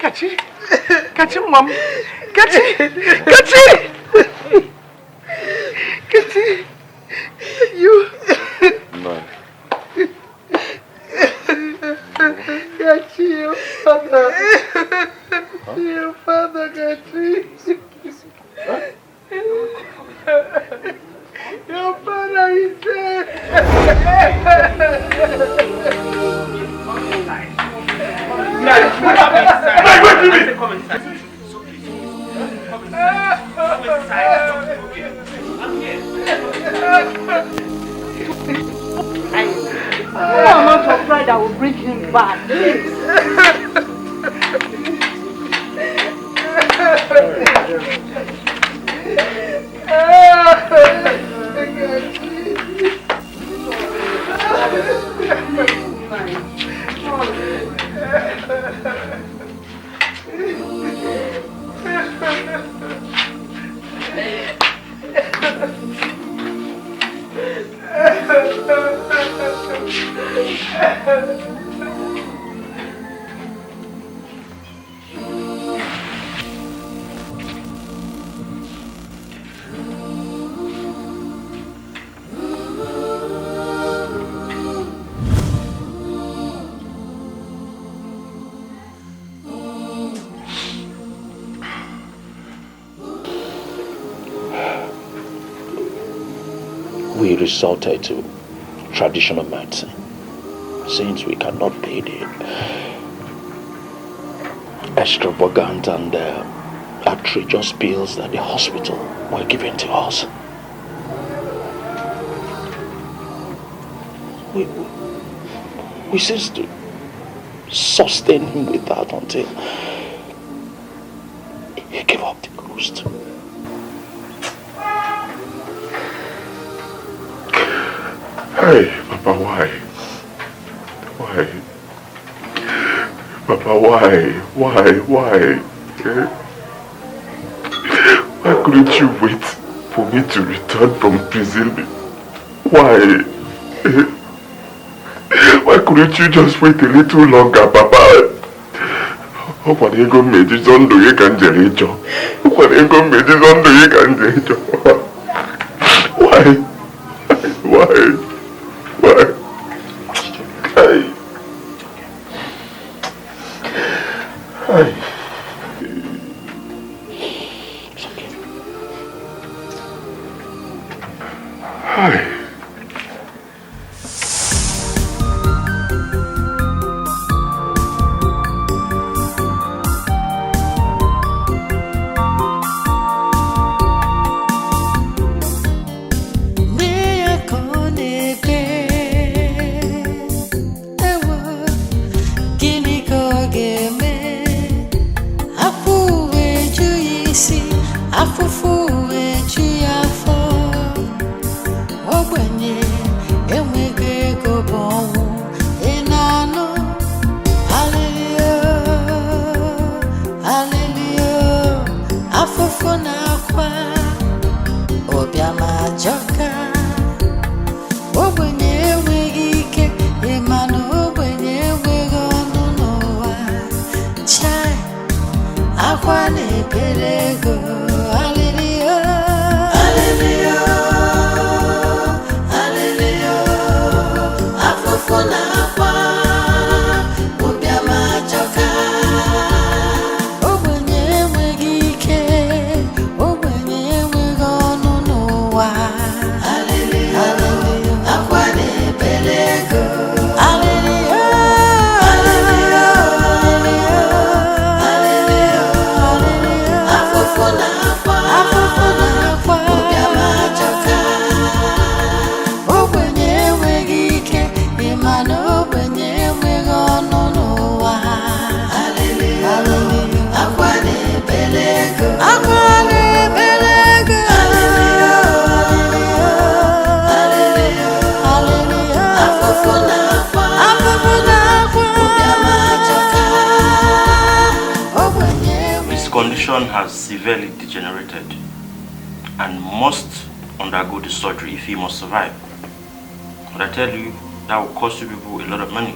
Kachi! Kachi, Mom! Kachi! Kachi! Kachi! You! No. Kachi, your father! Huh? Your father, Kachi! Your father is dead! Come inside. No amount of pride that will bring him back. We resorted to traditional medicine since we cannot pay the extravagant and outrageous bills that the hospital were giving to us. We ceased to sustain him with that until he gave up the ghost. Hey, Papa, why? Why? Papa, why? Eh? Why couldn't you wait for me to return from prison? Why? Eh? Why couldn't you just wait a little longer, Papa? Eze-Ego made his own do you can Eze-Ego. Eze-Ego made his own do you can Eze-Ego. Why? Has severely degenerated and must undergo the surgery if he must survive. But I tell you, that will cost you people a lot of money.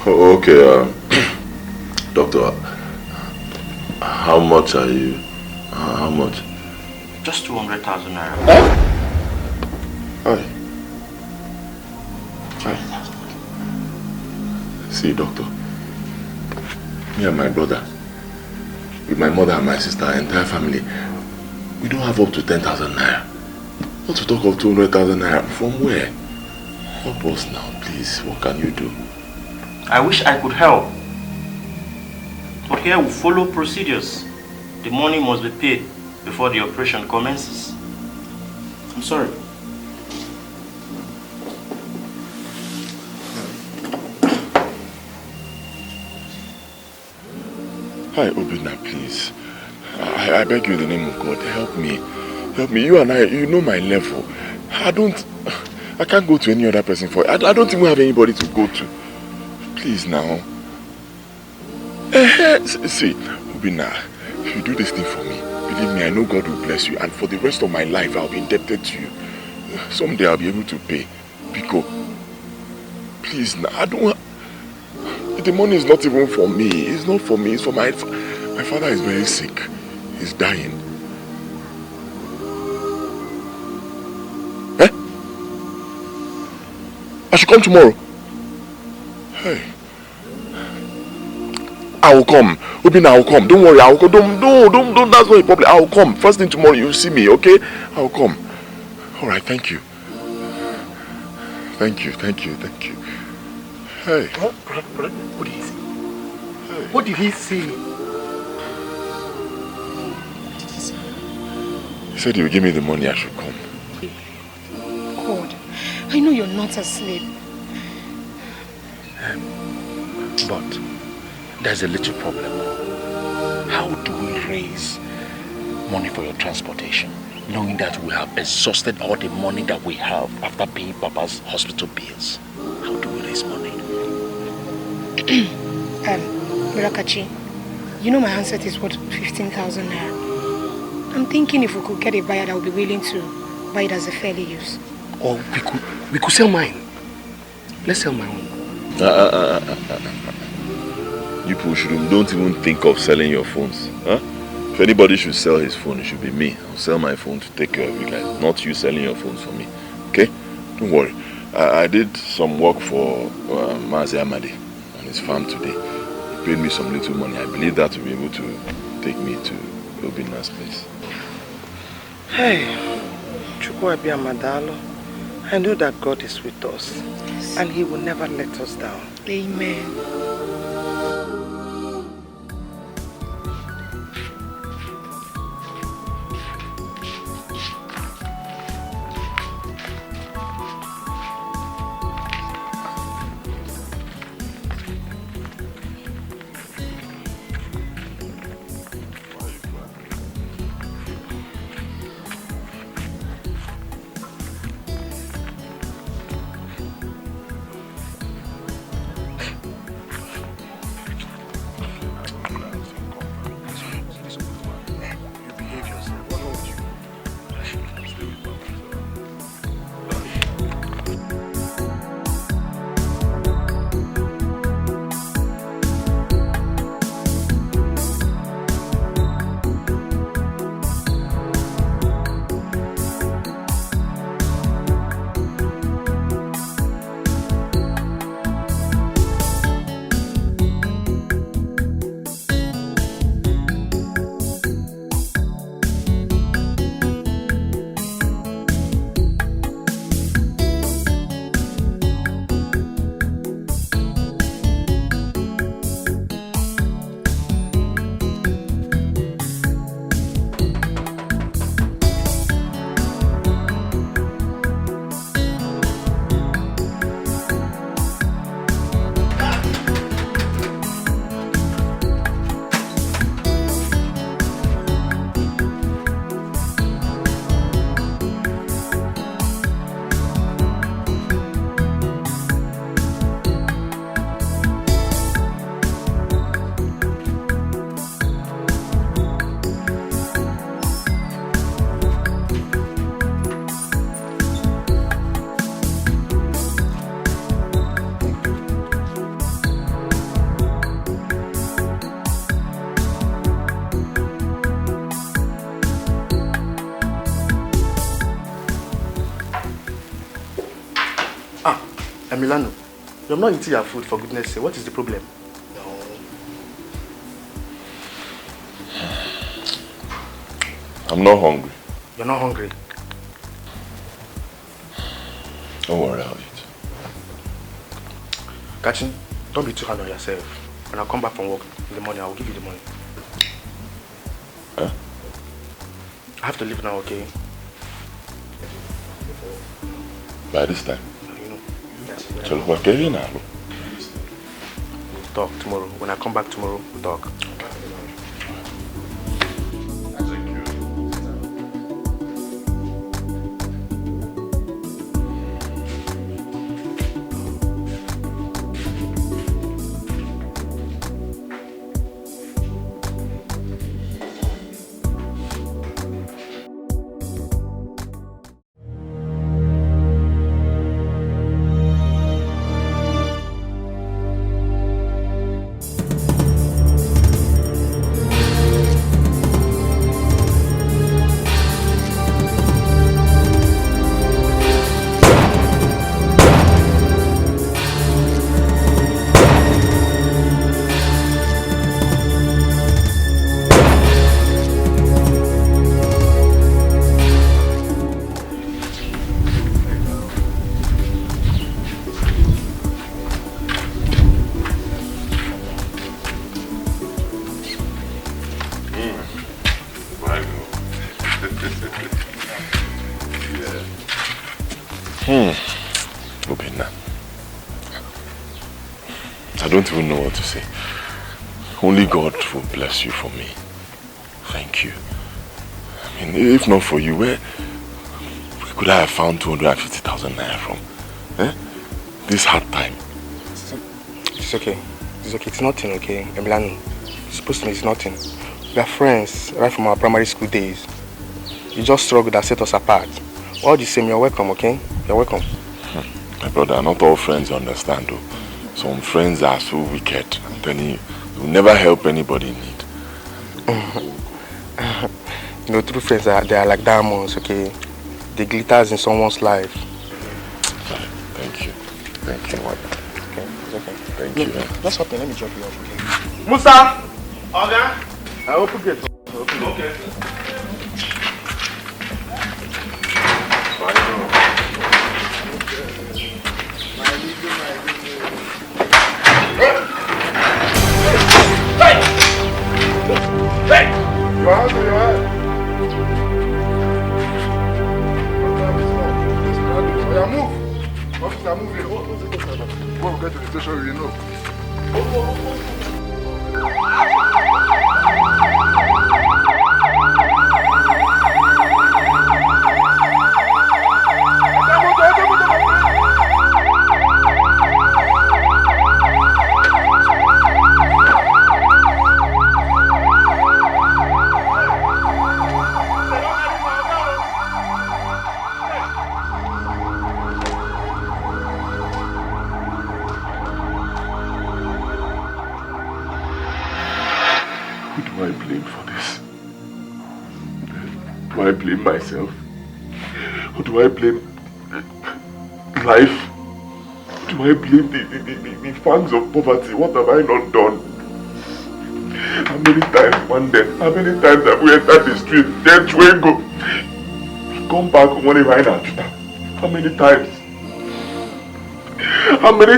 Oh, okay, doctor, how much are you? How much? Just 200,000 naira. Hi. See, doctor, me and my brother, with my mother and my sister, our entire family, we don't have up to 10,000 naira. Not to talk of 200,000 naira. From where? Help us now, please. What can you do? I wish I could help. But here we follow procedures. The money must be paid before the operation commences. I'm sorry. Hi, Obina, please. I beg you in the name of God, help me. Help me. You and I, you know my level. I can't go to any other person for it. I don't even have anybody to go to. Please now. See, Obina, if you do this thing for me, believe me, I know God will bless you. And for the rest of my life, I'll be indebted to you. Someday I'll be able to pay. Pico, please now. I don't want... The money is not even for me. It's not for me. It's for my father is very sick. He's dying. Eh? I should come tomorrow. Hey. I will come. Obina, I will come. Don't worry. I will come. Don't. That's not a problem. I will come. First thing tomorrow, you'll see me, okay? I will come. All right. Thank you. Thank you. Hey. What did he say? Hey. What did he say? He said he would give me the money, I should come. God, I know you're not asleep. But there's a little problem. How do we raise money for your transportation, knowing that we have exhausted all the money that we have after paying Papa's hospital bills? How do we raise money? Edochie, you know my handset is worth 15,000 naira. I'm thinking if we could get a buyer that would be willing to buy it as a fairly use. Or we could sell mine. Let's sell my own. You people don't even think of selling your phones. Huh? If anybody should sell his phone, it should be me. I'll sell my phone to take care of you guys, not you selling your phones for me. Okay? Don't worry. I did some work for Mazi Amadi on his farm today. He paid me some little money. I believe that will be able to take me to Obina's place. Hey, Chukwabi Amadalo, I know that God is with us, yes, and He will never let us down. Amen. Emiliano, you're not eating your food for goodness sake. What is the problem? No. I'm not hungry. You're not hungry? Don't worry, I'll eat. Kachin, don't be too hard on yourself. When I come back from work in the morning, I will give you the money. Huh? I have to leave now, okay? By this time? You know. So, what can you now? We'll talk tomorrow. When I come back tomorrow, we'll talk. I don't even know what to say. Only God will bless you for me. Thank you. I mean, if not for you, where could I have found 250,000 naira from? Eh? This hard time. It's okay. It's okay. It's nothing, okay? Emiliano, it's supposed to be it's nothing. We are friends right from our primary school days. You just struggled that set us apart. All the same, you're welcome, okay? You're welcome. My brother, not all friends understand though. Some friends are so wicked. I'm telling you, they will never help anybody in need. You know, true friends they are like diamonds, okay? They glitters in someone's life. Thank you. Thank you. Okay, it's okay. Thank you. What's happening? Let me drop you off, okay? Musa! Oga? I open gate. Okay. Hey! Your hands on your head. Yeah, move. Officer, move here. When we get to the station, you know. Who do I blame for this? Do I blame myself? Or do I blame life? Do I blame the fangs of poverty? What have I not done? How many times one day? How many times have we entered the street? Then Eze-Ego. Come back one day right now. How many times? How many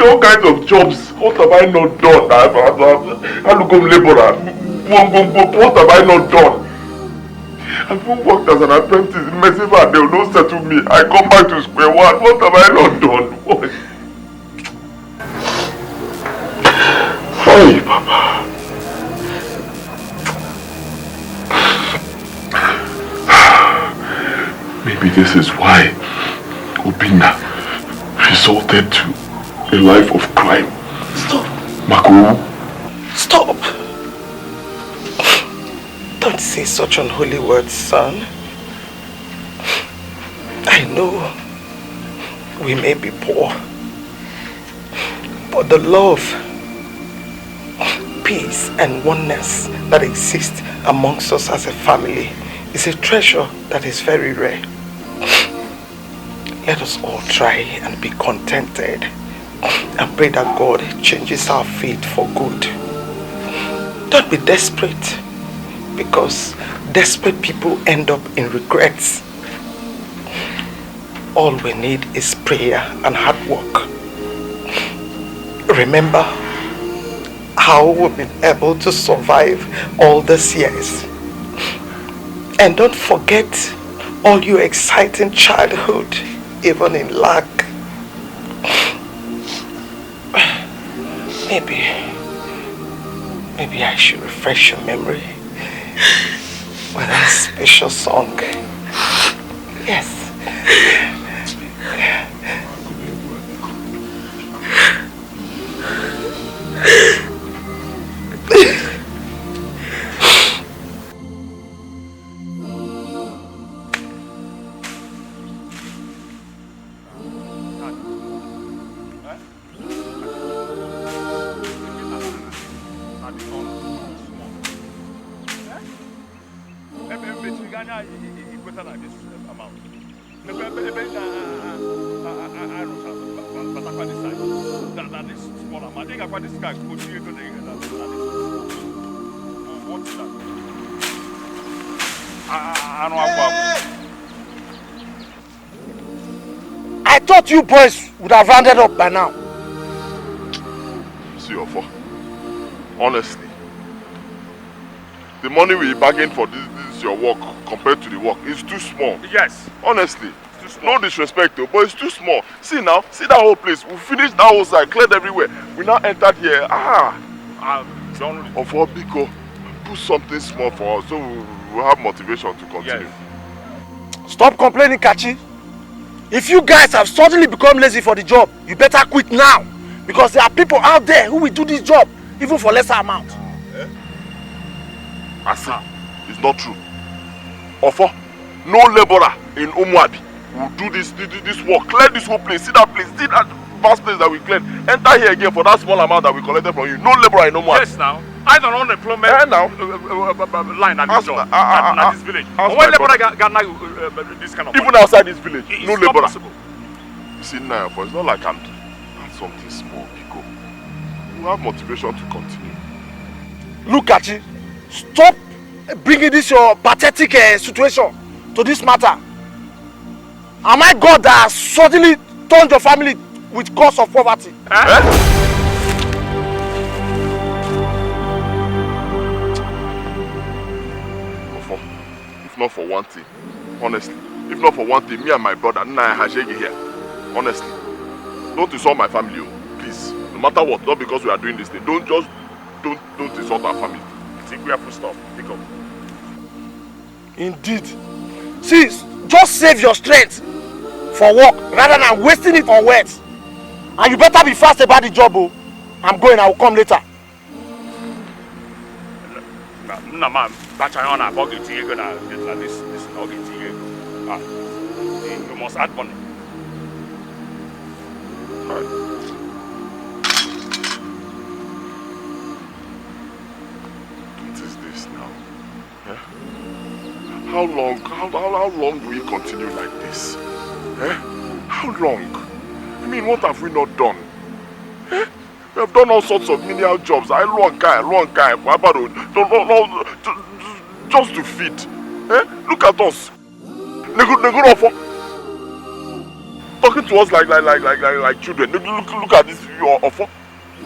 all kinds of jobs? What have I not done? I look at laborer. What have I not done? I've even worked as an apprentice in Mesiva and they will not settle me. I come back to square one. What have I not done? What? Hey, Papa. Maybe this is why Obinna resorted to a life of crime. Stop. Mako. Stop. Don't say such unholy words, son. I know we may be poor, but the love, peace and oneness that exists amongst us as a family is a treasure that is very rare. let us all try and be contented and pray that God changes our fate for good. Don't be desperate, because desperate people end up in regrets. All we need is prayer and hard work. Remember how we've been able to survive all these years. And don't forget all your exciting childhood, even in lack. Maybe I should refresh your memory with a special song. Yes. I thought you boys would have rounded up by now. See, Ofo, honestly, the money we bargained for this your work compared to the work is too small. Yes. Honestly, no disrespect though, but it's too small. See now, see that whole place. We finished that whole side, cleared everywhere. We now entered here. Ofo, Biko, put something small for us so we'll have motivation to continue. Yes. Stop complaining, Kachi. If you guys have suddenly become lazy for the job, you better quit now. Because there are people out there who will do this job even for lesser amount. Asa, it's not true. Ofo, no laborer in Umuabi will do this work, clear this whole place, see that place, see that vast place that we cleared, enter here again for that small amount that we collected from you. No laborer in Umuabi. Yes, now. I don't own unemployment line at this job, at this village. But when laborer got this kind of even money, outside this village, no laborer. Possible. You see now, it's not like I'm something small, Biko. We have motivation to continue. Look, Kachi, stop bringing this your pathetic situation to this matter. Am I God that has suddenly turned your family with cause of poverty? If not for one thing, honestly, if not for one thing, me and my brother, Naya Hashegi here, honestly, don't insult my family, please. No matter what, not because we are doing this thing, don't insult our family. I think we have to stop. Pick up. Indeed. See, just save your strength for work rather than wasting it on words. And you better be fast about the job, oh. I'm going, I will come later. No, man, that's why I'm not this you must add money. Right. What is this now? Yeah? How long do we continue like this? Eh? How long? I mean, what have we not done? Eh? We have done all sorts of menial jobs. Long guy, just to feed. Eh? Look at us. Talking to us like children. Look at this offer.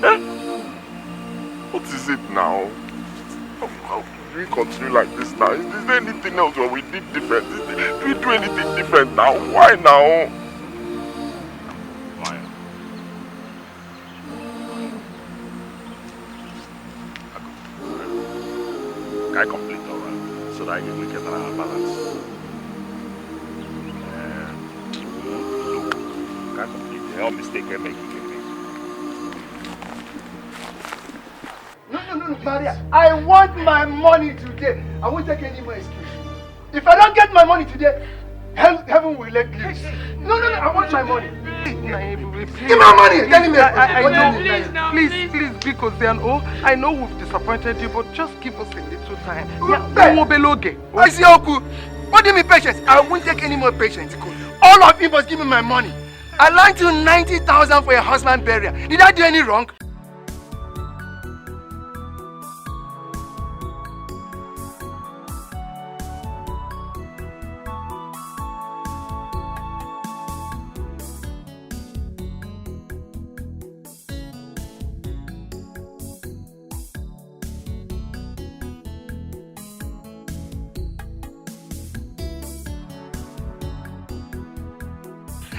Eh? What is it now? How do we continue like this now? Is there anything else where we did different? Do we do anything different now? Why now? Why? I complete alright, so that we can balance. I complete. No mistake I make. No, Maria. I want my money today. I won't take any more excuse. If I don't get my money today, heaven will let loose. No, I want my money. Give me my money. Tell me. Please, because then, I know we've disappointed you, but just give us a little time. I see Oku. What do you mean patience? I won't take any more patience. all of you must give me my money. I lent you 90,000 for your husband burial. Did I do any wrong?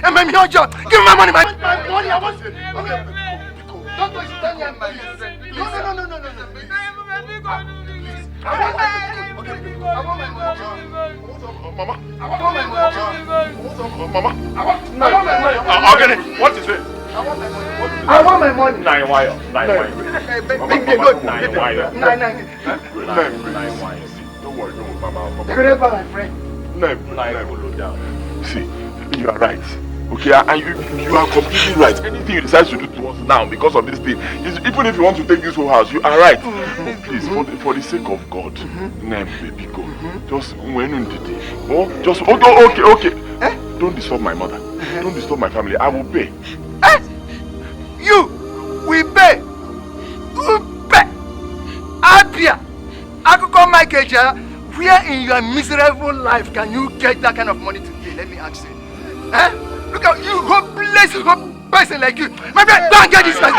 I'm your job. Give me my money, my money. I want it. Okay. Don't go stand here, please. No. Please. I want my money. Mama. I want my money. Mama. I want my money. I'll get it. What is it? I want my money. I want my money. Nine wire. Don't worry, Mama. Remember my friend. See, you are right. Okay, and you are completely right. Anything you decide to do to us now because of this thing, even if you want to take this whole house, you are right. Please, for the sake of God, baby, go. Just okay. Don't disturb my mother. Don't disturb my family. I will pay. You will pay. You pay. Abia, I could call my Keja. Where in your miserable life can you get that kind of money today? Let me ask you. Look at you, hopeless person like you. My friend, don't get this person.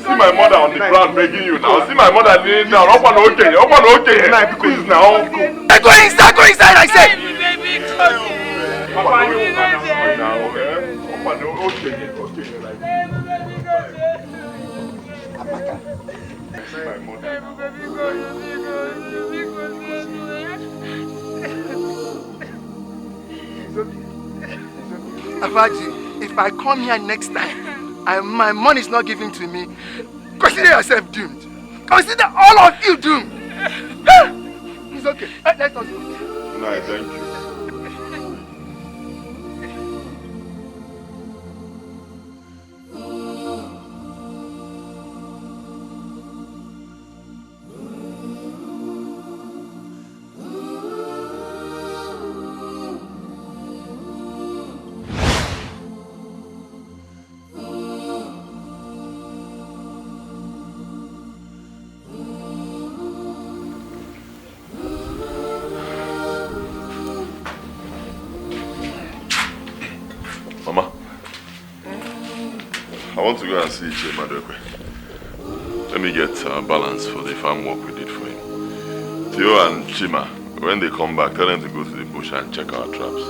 See my mother on the ground begging you now. See my mother kneeling down. Open okay. Please now. Go inside, I said. Afaji, if I come here next time and my money is not given to me, consider yourself doomed. Consider all of you doomed. It's okay. Let us go. No, thank you. I want to go and see Chima Dikeh. Let me get balance for the farm work we did for him. Theo and Chima, when they come back, tell them to go to the bush and check our traps.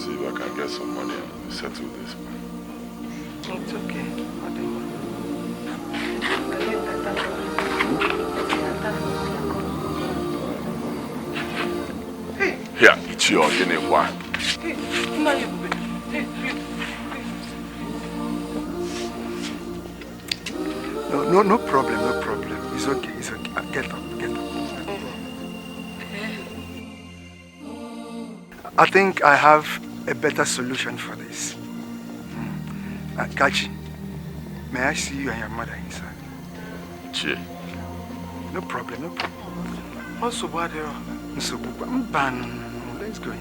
See if I can get some money and settle this. It's okay. Here, it's your Geneva. No problem. It's okay. Get up. I think I have a better solution for this. Kachi, may I see you and your mother inside? Che. No problem. Also, what let's go,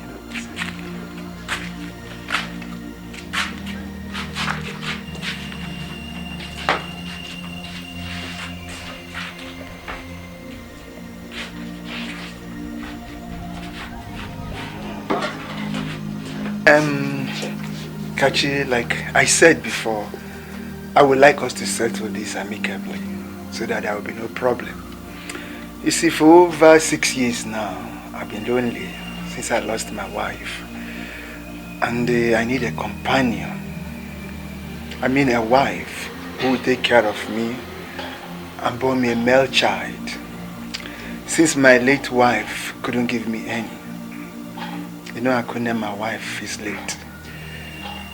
Kachi, like I said before, I would like us to settle this amicably so that there will be no problem. You see, for over 6 years now, I've been lonely since I lost my wife. And I need a companion. I mean a wife who will take care of me and bore me a male child. Since my late wife couldn't give me any, you know, I couldn't name my wife is late.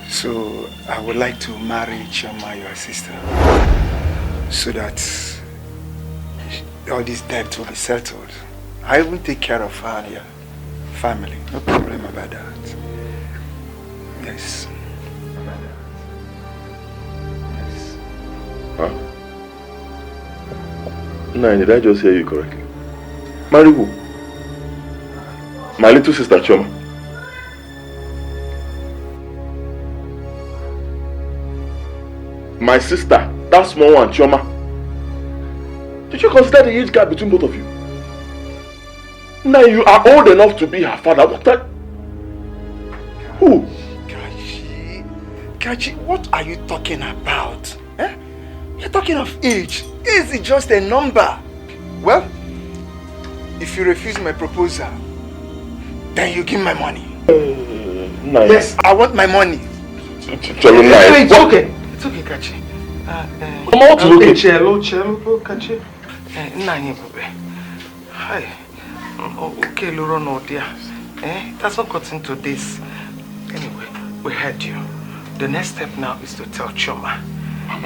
So I would like to marry Chioma, your sister, so that all this debt will be settled. I will take care of her here. family. No problem about that. Yes. Yes. Huh? No, did I just hear you correctly? Marry who? My little sister Choma. My sister, that small one, Choma. Did you consider the age gap between both of you? Now you are old enough to be her father. What the? Who? Kachi, what are you talking about? Eh? You're talking of age. Age is just a number. Well, if you refuse my proposal, then you give my money. Nice. Yes, I want my money. It's okay. It's okay, Kachi. Okay, Cello, Kachi. Hi. Okay, Loro, no dear. It hasn't got into this. Anyway, we heard you. The next step now is to tell Choma.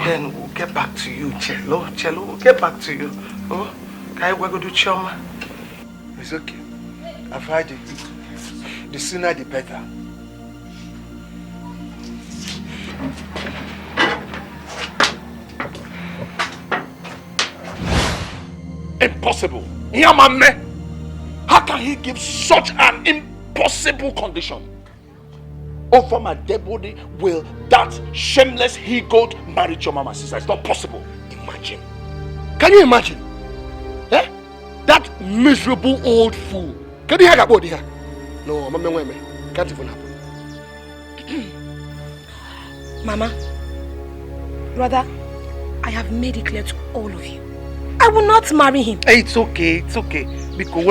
Then we'll get back to you, Cello, we'll get back to you. Oh, we're going to do Choma. It's okay. I've heard it. The sooner the better. Impossible. Yamame. How can he give such an impossible condition? Over my dead body will that shameless he-goat marry Choma, my sister? It's not possible. Imagine. Can you imagine? Eh? That miserable old fool. Can you hear that body here? No, Mama, can't even happen. Mama, brother, I have made it clear to all of you. I will not marry him. Hey, it's okay. Because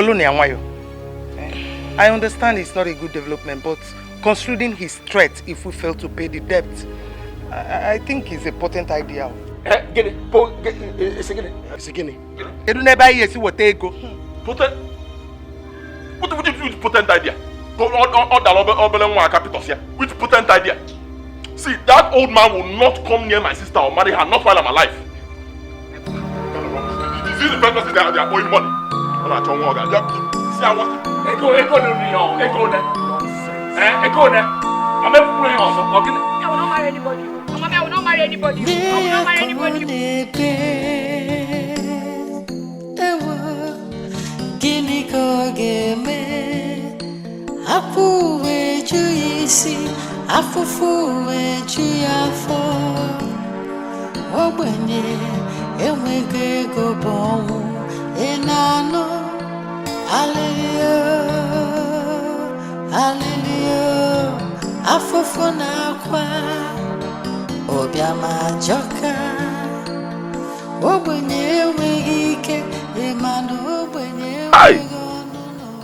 I understand it's not a good development, but considering his threat if we fail to pay the debt, I think it's a potent idea. Get it. It's a guinea. You don't never hear what they go. Potent? What would you do with potent idea? Which potent idea? See, that old man will not come near my sister or marry her, not while I'm alive. See the first person they are owing money. See, I want Ego there. I'm a fool also. I will not marry anybody. Mama, I will not marry anybody.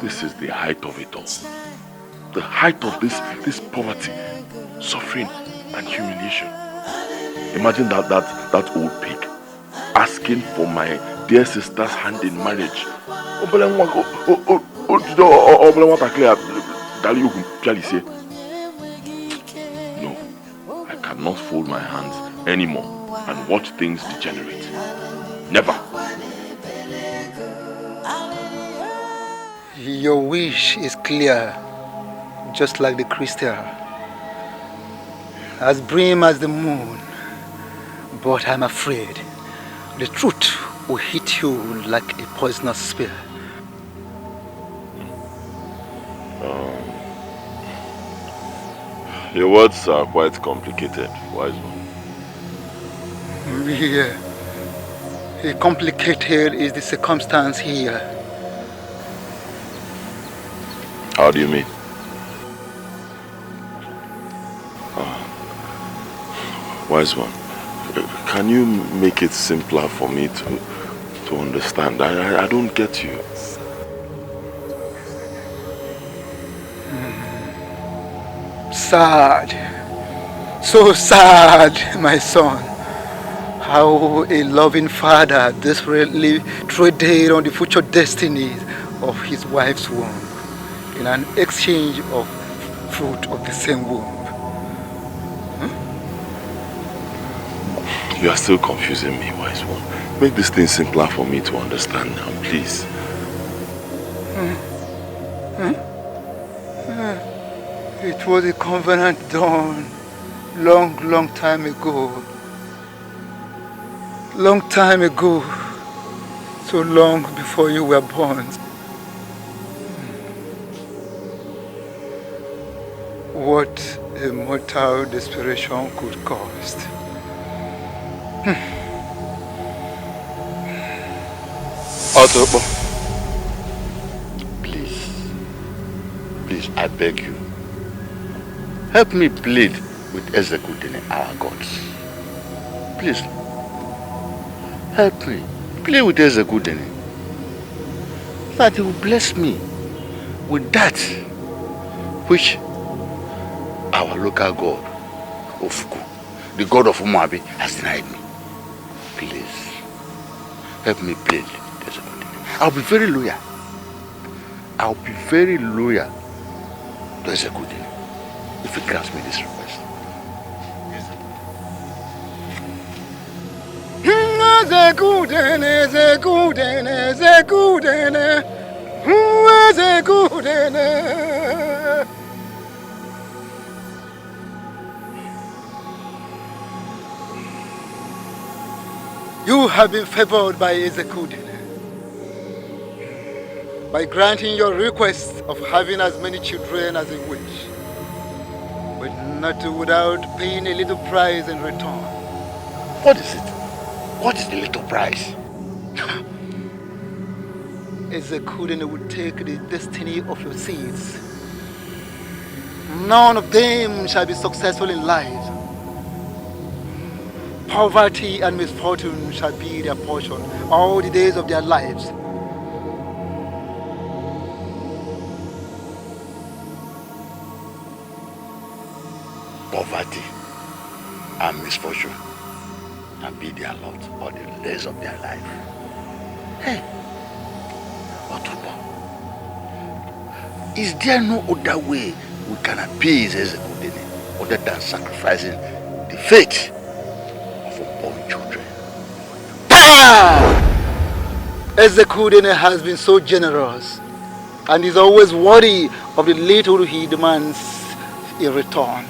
This is the height of it all. The height of this poverty, suffering, and humiliation. Imagine that old pig asking for my dear sister's hand in marriage. No, I cannot fold my hands anymore and watch things degenerate. Never. Your wish is clear, just like the crystal, as brim as the moon. But I'm afraid the truth will hit you like a poisonous spear. Your words are quite complicated, wise one. Yeah. Complicated is the circumstance here. How do you mean? Wise one, can you make it simpler for me to understand? I don't get you. Sad. So sad, my son. How a loving father desperately traded on the future destinies of his wife's womb in an exchange of fruit of the same womb. You are still confusing me, wise one. Make this thing simpler for me to understand now, please. It was a covenant done long time ago. Long time ago. So long before you were born. What a mortal desperation could cost. Otobo, please, I beg you, help me plead with Eze-Ego, our gods. Please, help me plead with Eze-Ego, that he will bless me with that which our local god, Ofuku, the god of Umuabi, has denied me. Please, help me plead. I'll be very loyal. I'll be very loyal to Eze-Ego if he grants me this request. You have been favored by Eze-Ego by granting your request of having as many children as you wish, but not without paying a little price in return. What is it? What is the little price? Eze-Ego will take the destiny of your seeds. None of them shall be successful in life. Poverty and misfortune shall be their portion all the days of their lives. Poverty and misfortune and be their lot all the days of their life. Hey, Otobo, is there no other way we can appease Eze-Ego other than sacrificing the fate of unborn children? Eze-Ego has been so generous and is always worthy of the little he demands in return.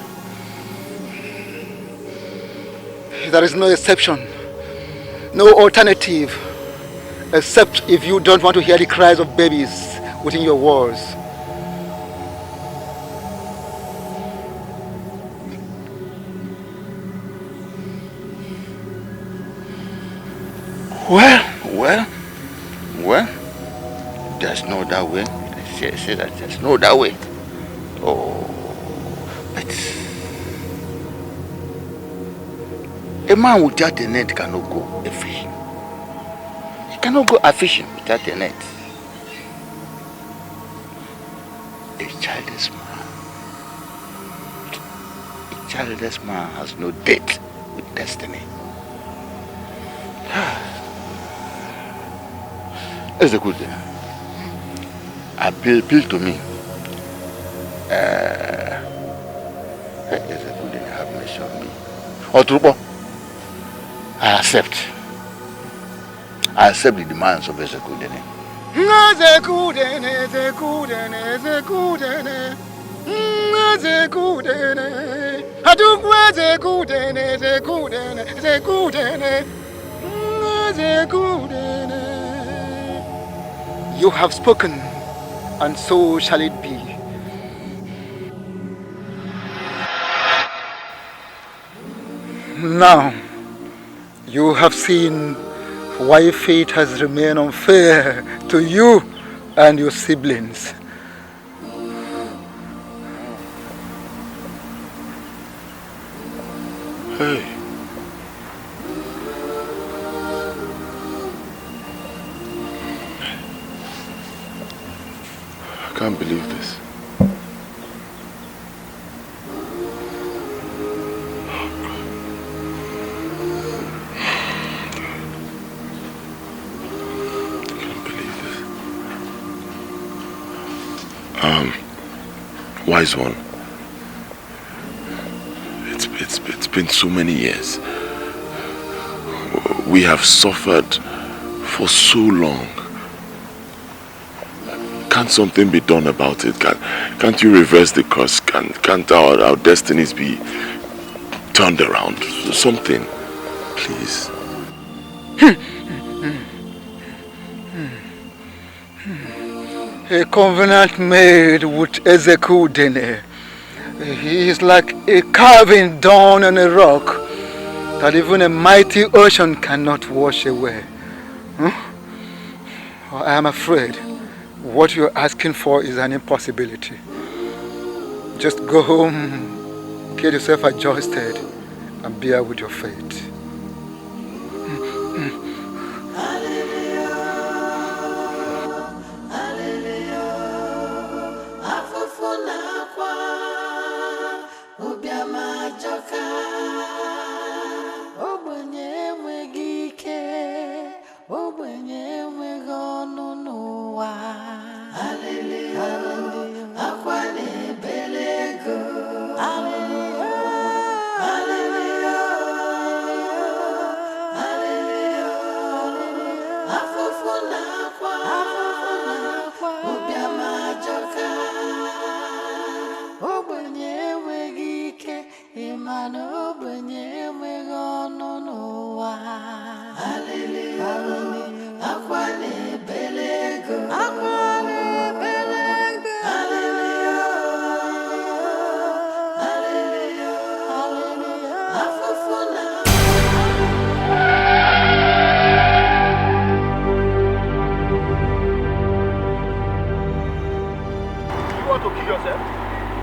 There is no exception, no alternative, except if you don't want to hear the cries of babies within your walls. Well, there's no other way. Say that there's no other way. Oh, but a man without a net cannot go a fishing. He cannot go a fishing without a net. A childless man has no date with destiny. Eze-Ego, appeal to me. Eze-Ego, have mercy on me. Otobo, I accept the demands of Eze-Ego. You have spoken, and so shall it be. Now, you have seen why fate has remained unfair to you and your siblings. Hey. I can't believe this. Wise one, it's been so many years. We have suffered for so long. Can't something be done about it? Can't you reverse the curse? Can't our destinies be turned around? Something, please. A covenant made with Eze-Ego. He is like a carving down on a rock that even a mighty ocean cannot wash away. I am afraid what you're asking for is an impossibility. Just go home, get yourself adjusted, and bear with your fate.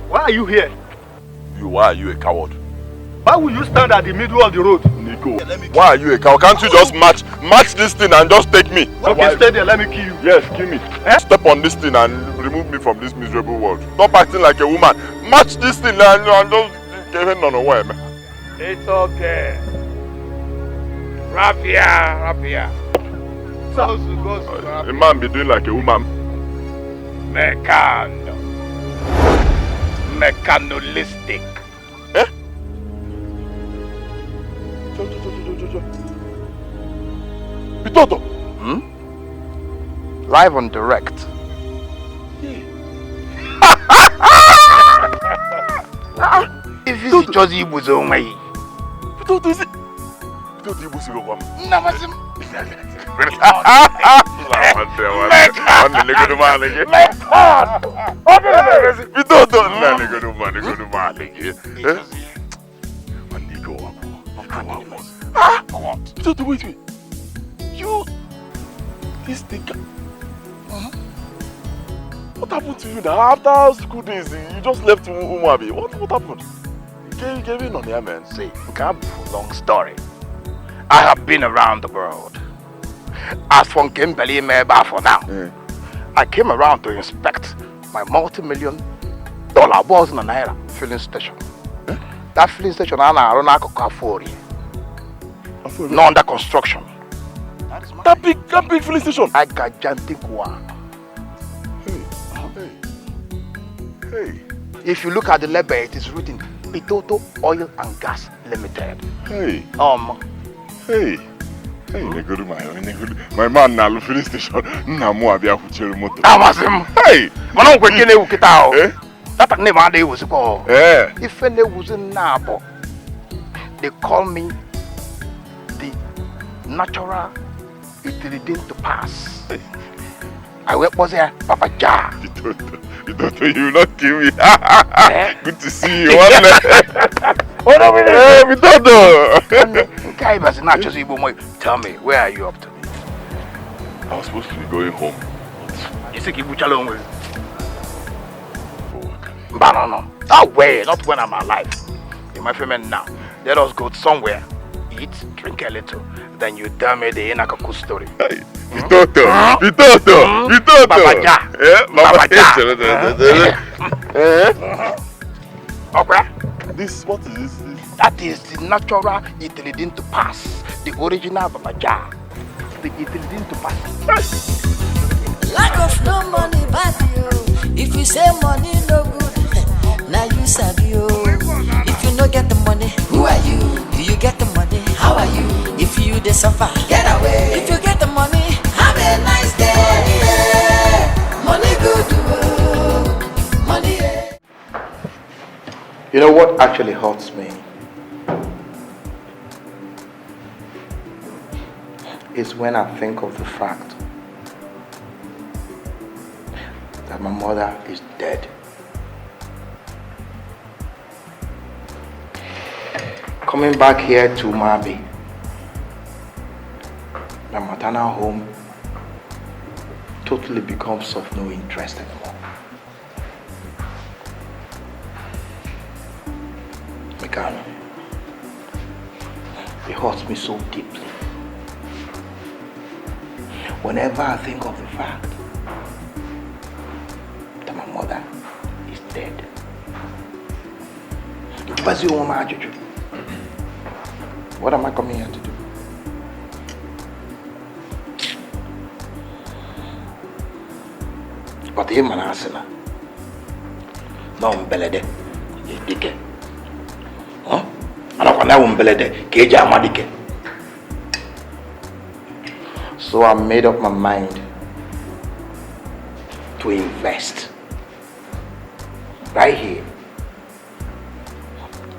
Why are you here? Why are you a coward? Why will you stand at the middle of the road? Nico, why are you a coward? Can't you just match this thing and just take me? Okay, stay there, let me kill you. Yes, kill me. Step on this thing and remove me from this miserable world. Stop acting like a woman. Match this thing and just give it on away, man. It's okay. Rapia. A man be doing like a woman. Mechanistic. Eh? Tonto. Live on direct. If it's just Igbo's own way. Tonto is it? Tonto Igbo's own way. Wait. You, this Dikeh. What happened to you now? After school days, you just left Umabi. What happened? You gave in on your man. See, long story. I have been around the world. As for Kimberly Meba for now, I came around to inspect my multi-million-dollar balls in a Naira filling station. That filling station is not under construction. That big filling station? A gigantic one. Hey. If you look at the label, it is written Itoto Oil and Gas Limited. Hey. Hey, my man now filling station. Hey. That name was called. If any was in Nabo, they call me the natural utility to pass. I was there, Papa Ja. You will not kill me. Good to see you. Tell me, where are you up to? I was supposed to be going home. You think you alone with? No. Oh, wait, not when I'm alive. In my family now. Let us go somewhere, eat, drink a little. Then you tell me the Inakaku story. Hey, Vitoto. Papa Ja. Papa Ja. Okay. What is this? That is the natural utility to pass. The original Papa Ja. The utility to pass. Lack of no money, bad you. If you say money no good, now you sabi you. If you no get the money, who are you? Do you get the money? How are you? If you dey suffer, get away. If you get the money, have a nice day. Money good, money. You know what actually hurts me? Is when I think of the fact that my mother is dead. Coming back here to Mabi, my maternal home totally becomes of no interest anymore. Mekano, it hurts me so deeply. Whenever I think of the fact that my mother is dead. What am I coming here to do? But him and Asena. No Mbelede is Dikeh. Huh? And I want Mbelede, Keja Amadike. So I made up my mind to invest right here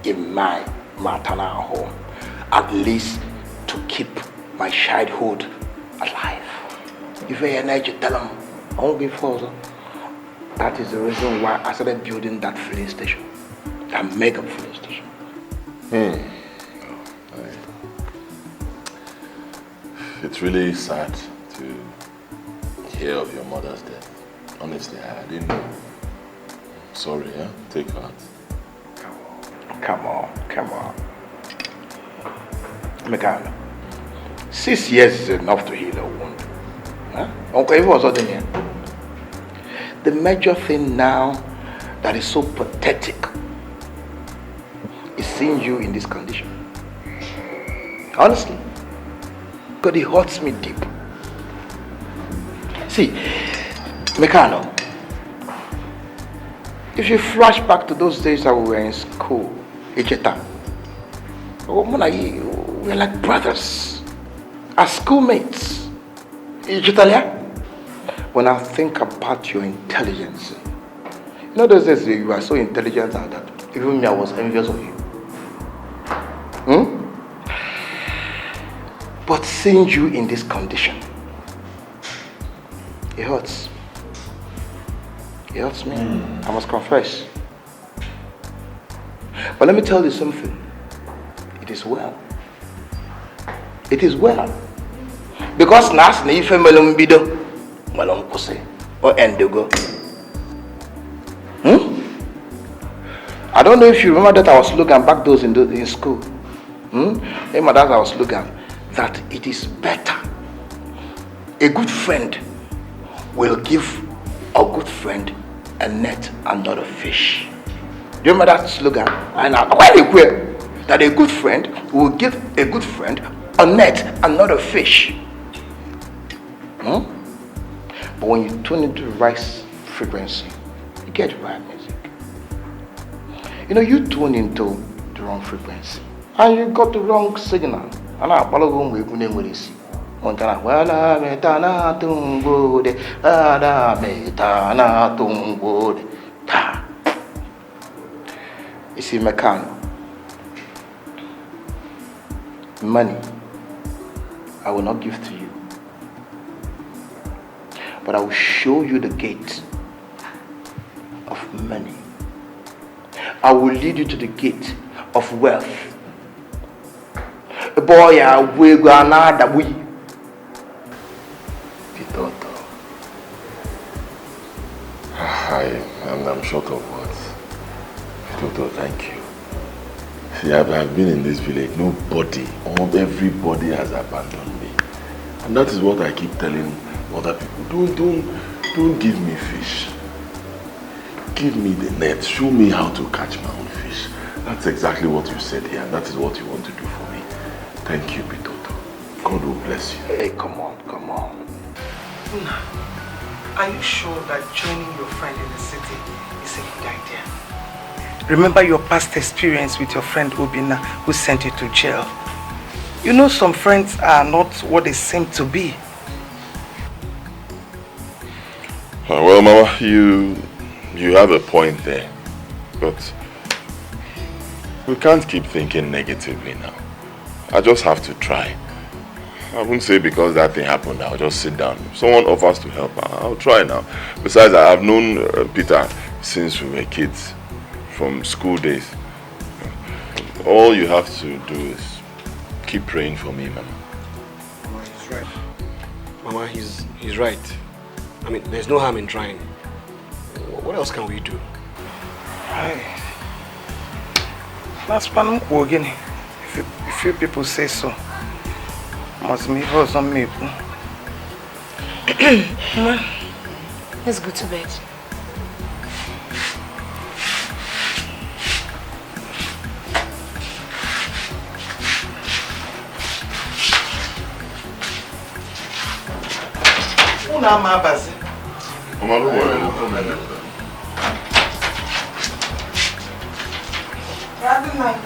in my maternal home, at least to keep my childhood alive. If I energy tell them, I won't be further. That is the reason why I started building that filling station, that mega filling station. It's really sad to hear of your mother's death. Honestly, I didn't know. Sorry, yeah? Take heart. Come on. Mekano, 6 years is enough to heal a wound. Huh? Okay, it was here. The major thing now that is so pathetic is seeing you in this condition. Honestly. Because it hurts me deep. See, Mekano, if you flash back to those days that we were in school, Icheta, we're like brothers, as schoolmates. Ichetalia, when I think about your intelligence, you know those days you are so intelligent that even me, I was envious of you. But seeing you in this condition, it hurts. It hurts me. I must confess. But let me tell you something. It is well. It is well. Because nas na ife melumbido malumkuse or endogo. I don't know if you remember that I was looking back those in school. Remember that I was looking that it is better. A good friend will give a good friend a net and not a fish. Do you remember that slogan? And I quite agree that a good friend will give a good friend a net and not a fish. But when you tune into the right frequency, you get the right music. You know, you tune into the wrong frequency and you got the wrong signal. And I follow with Gunemurisi. Montana, Wala Metana Tungode, Ada Metana Tungode. Ta. You see, Mekano, money I will not give to you, but I will show you the gate of money. I will lead you to the gate of wealth. Boy, we go another we. Tonto. I'm short of words. Tonto, thank you. See, I've been in this village. Everybody has abandoned me, and that is what I keep telling other people. Don't give me fish. Give me the net. Show me how to catch my own fish. That's exactly what you said here, and that is what you want to do for me. Thank you, Bitoto. God will bless you. Hey, come on. Are you sure that joining your friend in the city is a good idea? Remember your past experience with your friend Obina who sent you to jail. You know some friends are not what they seem to be. Well, Mama, you have a point there. But We can't keep thinking negatively now. I just have to try. I wouldn't say because that thing happened, I'll just sit down. If someone offers to help, I'll try now. Besides, I have known Peter since we were kids, from school days. All you have to do is keep praying for me, Mama. Mama, he's right. Mama, he's right. I mean, there's no harm in trying. What else can we do? That's what I'm again. If you people say so, must me hold on me. Let's go to bed. Mama, don't worry. Good night.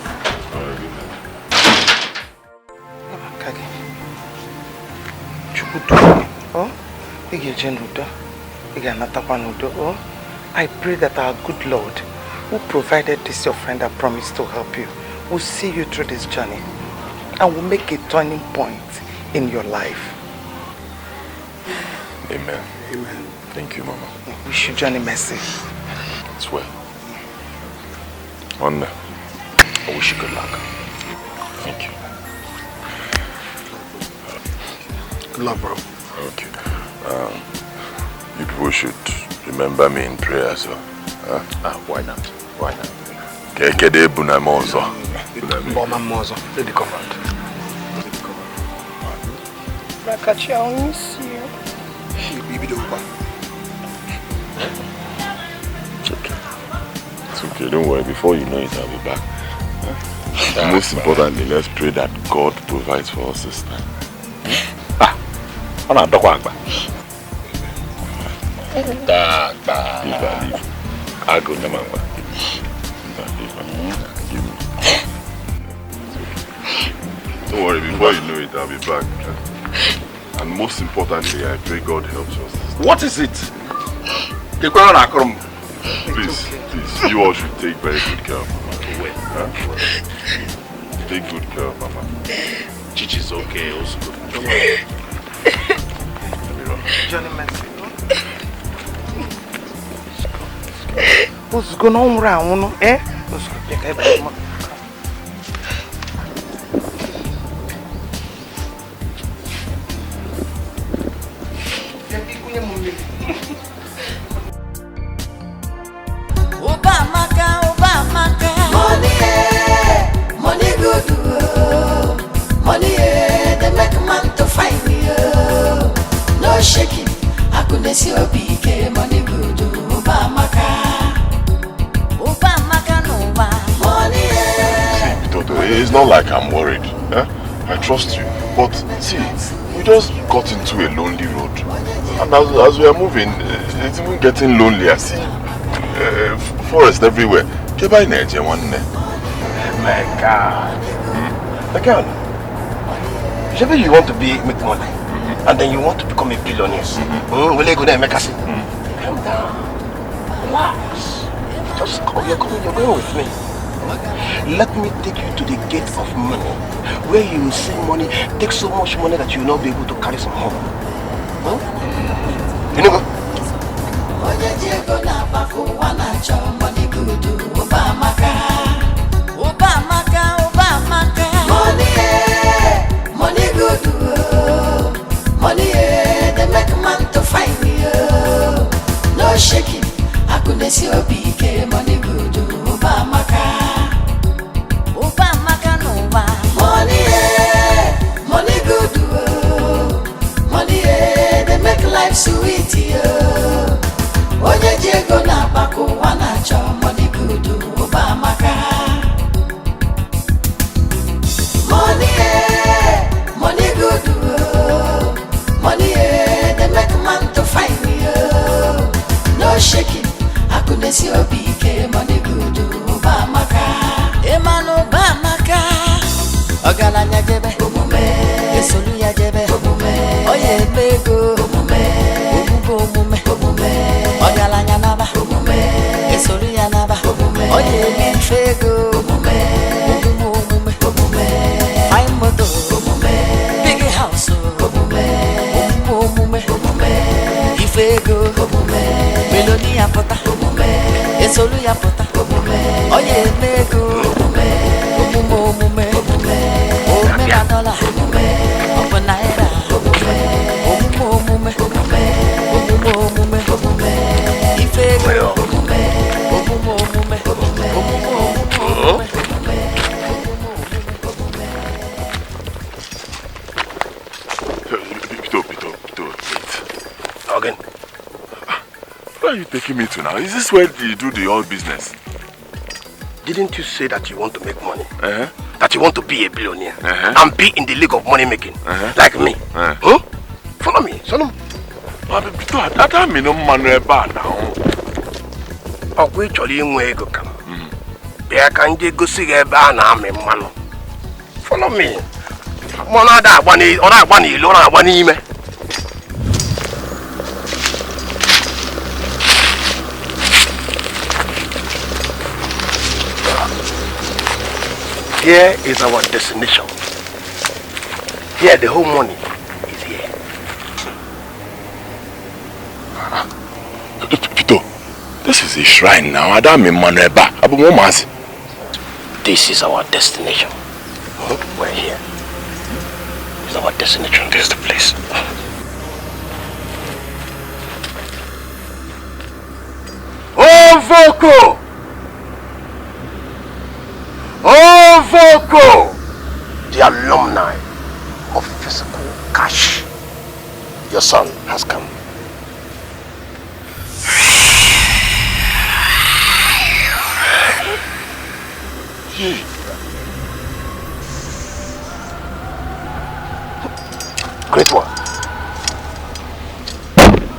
I pray that our good Lord, who provided this your friend that promised to help you, will see you through this journey and will make a turning point in your life. Amen. Amen. Thank you, Mama. Wish you journey mercy. It's well. Honor. I wish you good luck. Thank you. Good luck, bro. Okay. You people should remember me in prayer, so. Why not? Why not? Kekede bunamozo. Mozo. Let me come out. Rakachi, I'll miss you. It's okay. It's okay, don't worry. Before you know it, I'll be back. Most importantly, let's pray that God provides for us this time. I go to Mama. Don't worry, before you know it, I'll be back. And most importantly, I pray God helps us. What is it? Please, you all should take very good care of Mama. Huh? Take good care of Mama. Chichi's okay, also good. Don't worry. Johnny Mercy. What's going on around? Eh? Money good, money they make man to find me. No shaking, I couldn't see a big money good. It's not like I'm worried. I trust you. But see, we just got into a lonely road. And as we are moving, it's even getting lonely. I see forest everywhere. My God. Again, maybe you want to make money, and then you want to become a billionaire. Will you go there and make us? Calm down. Relax. Just you're going with me. Let me take you to the gate of money, where you will see money, take so much money that you will not be able to carry some home. You know? Money good, money they make man to find me. No shaking, I couldn't see a big money good. Money good, money they make life sweet. Oye Diego na bako wana cho money good, Obamaka. Money good, money they make man to find me. No shaking, I couldn't see a big money good, Obamaka. Emano Obamaka. Ogalanya jebe, Esolu ya jebe, Oye Eze-Ego, Omume, Ogalanya naba, Esolu ya naba, Oye Eze-Ego, ya pụta ọ ya eme ego omume na dọla ọ bụ naira omume ife ego omume Again. Where are you taking me to now? Is this where you do the oil business? Didn't you say that you want to make money? That you want to be a billionaire and be in the league of money making, like me? Huh? Follow me, son. That I mean no money bad now. Oh, we actually Eze-Ego come. There can you go see a ban army man. Follow me. One other one is or one is Lona one email. Here is our destination. Here, the whole money is here. Pito, this is a shrine now. I don't mean Maneba. This is our destination. We're here. This is our destination. This is the place. Oh, Voko! Oh, Voko! The alumni of physical cash. Your son has come. Great one.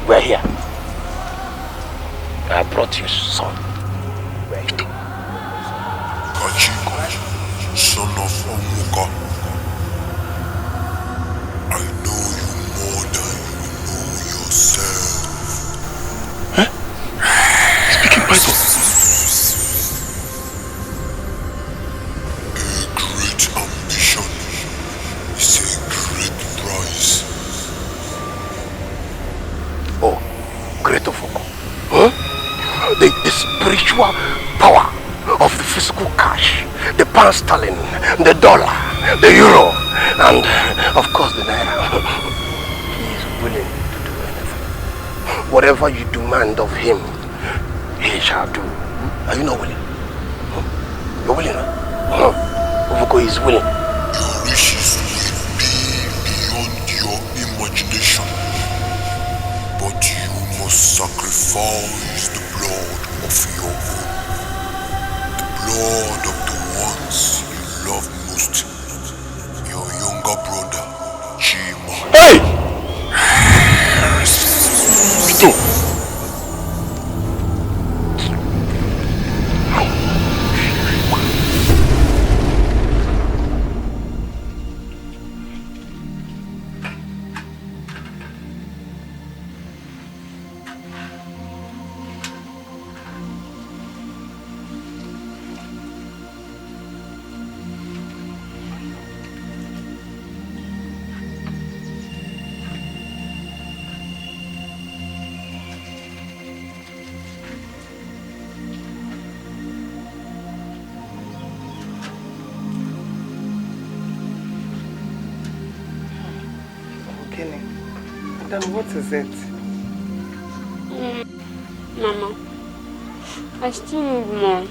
We're here. I brought you son. We're here. Son of Omuka, I know you more than you know yourself. Huh? Speaking Bible. A great ambition is a great prize. Oh, great of all. Huh? The spiritual power of the physical cash, the pound sterling, the dollar, the euro, and of course the naira. He is willing to do anything. Whatever you demand of him, he shall do. Are you not willing? You're willing, huh? Voko is willing. Your wishes will be beyond your imagination, but you must sacrifice the blood of your own. Lord of the ones you love most, your younger brother, Chima. Hey! Pito! Then what is it? Mama, I still need more.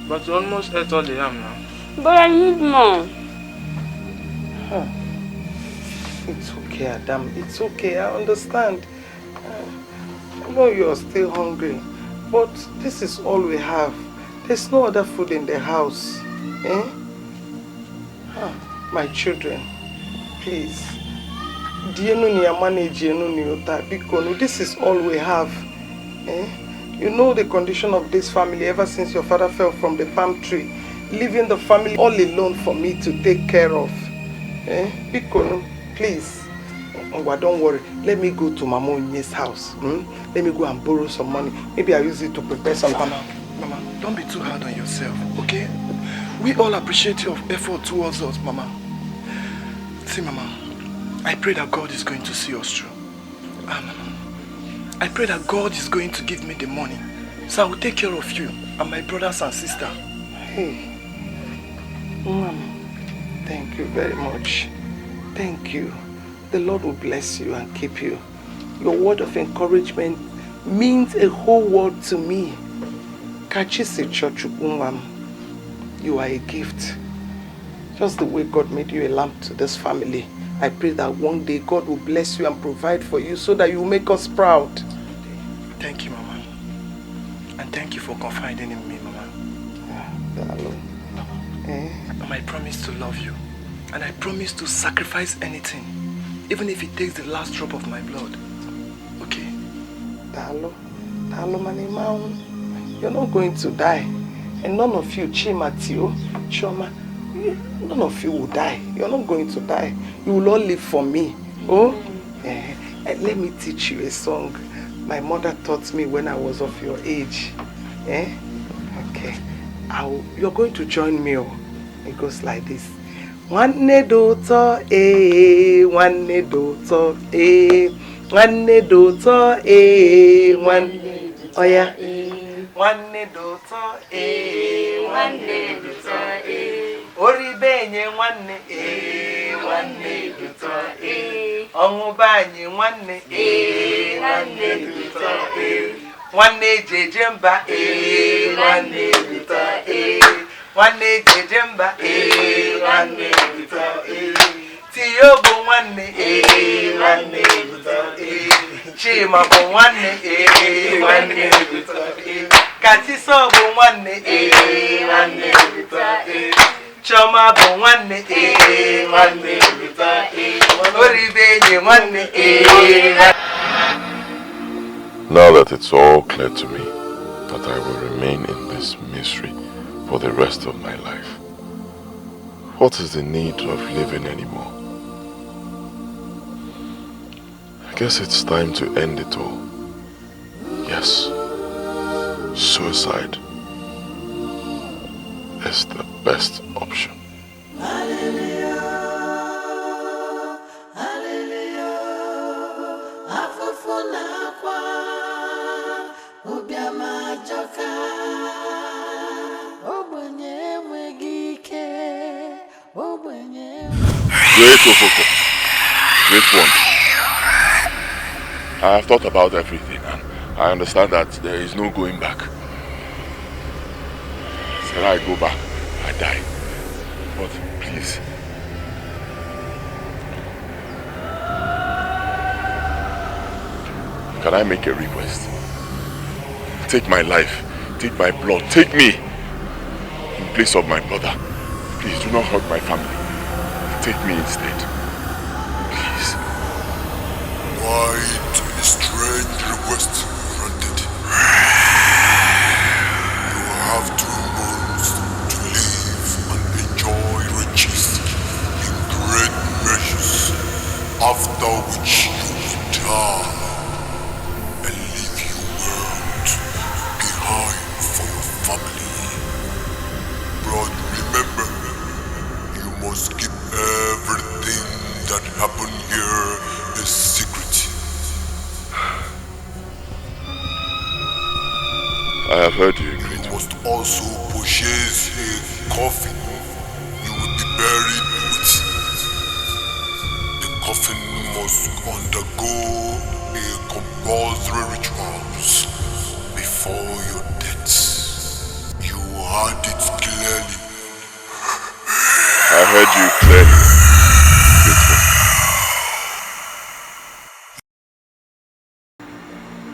But you almost ate all the yam now. But I need more. Huh. It's okay, Adam. It's okay. I understand. I know you're still hungry. But this is all we have. There's no other food in the house. Eh? My children, please. This is all we have. Eh? You know the condition of this family ever since your father fell from the palm tree, leaving the family all alone for me to take care of. Eh? Please. Don't worry. Let me go to Mama Onye's house. Let me go and borrow some money. Maybe I'll use it to prepare some. Mama, don't be too hard on yourself, okay? We all appreciate your effort towards us, Mama. See, Mama, I pray that God is going to see us through. I pray that God is going to give me the money, so I will take care of you. and my brothers and sisters. Hey, Mom, thank you very much. Thank you. The Lord will bless you and keep you. Your word of encouragement means a whole world to me. Kachisi Chochukwu, you are a gift. Just the way God made you a lamp to this family. I pray that one day God will bless you and provide for you so that you will make us proud. Thank you, Mama. And thank you for confiding in me, Mama. I promise to love you. And I promise to sacrifice anything, even if it takes the last drop of my blood. Okay? Dalo, Manimao, you're not going to die. And none of you, Chimatio, Choma, none of you will die. You're not going to die. You will all live for me. Oh? Let me teach you a song my mother taught me when I was of your age. Okay. You're going to join me. Oh? It goes like this. Nwanne doto nwanne doto nwanne doto nwanne oya nwanne doto nwanne doto oribenye nwanne nwanne doto onwubanye nwanne nwanne doto nwanne jejemba nwanne doto nwanne jejemba nwanne doto tiyobo nwanne nwanne doto chima bo nwanne nwanne doto katiso bo nwanne nwanne doto choma bo nwanne nwanne doto oribenye nwanne. Now that it's all clear to me that I will remain in this misery for the rest of my life, what is the need of living anymore? I guess it's time to end it all. Yes, suicide is the best option. Great Ofoko, great one. I have thought about everything and I understand that there is no going back. So I go back, I die. But please, can I make a request? Take my life, take my blood, take me in place of my brother. Please do not hurt my family. Take me instead. Please. Quite a strange request granted. You have 2 months to live and enjoy riches in great measures, after which you will die and leave your world behind for your family. But remember, you must keep everything that happened here a secret. I have heard you, great. You must also purchase a coffin you will be buried with. The coffin must undergo a compulsory rituals before your death. You heard it clearly. I heard you clearly.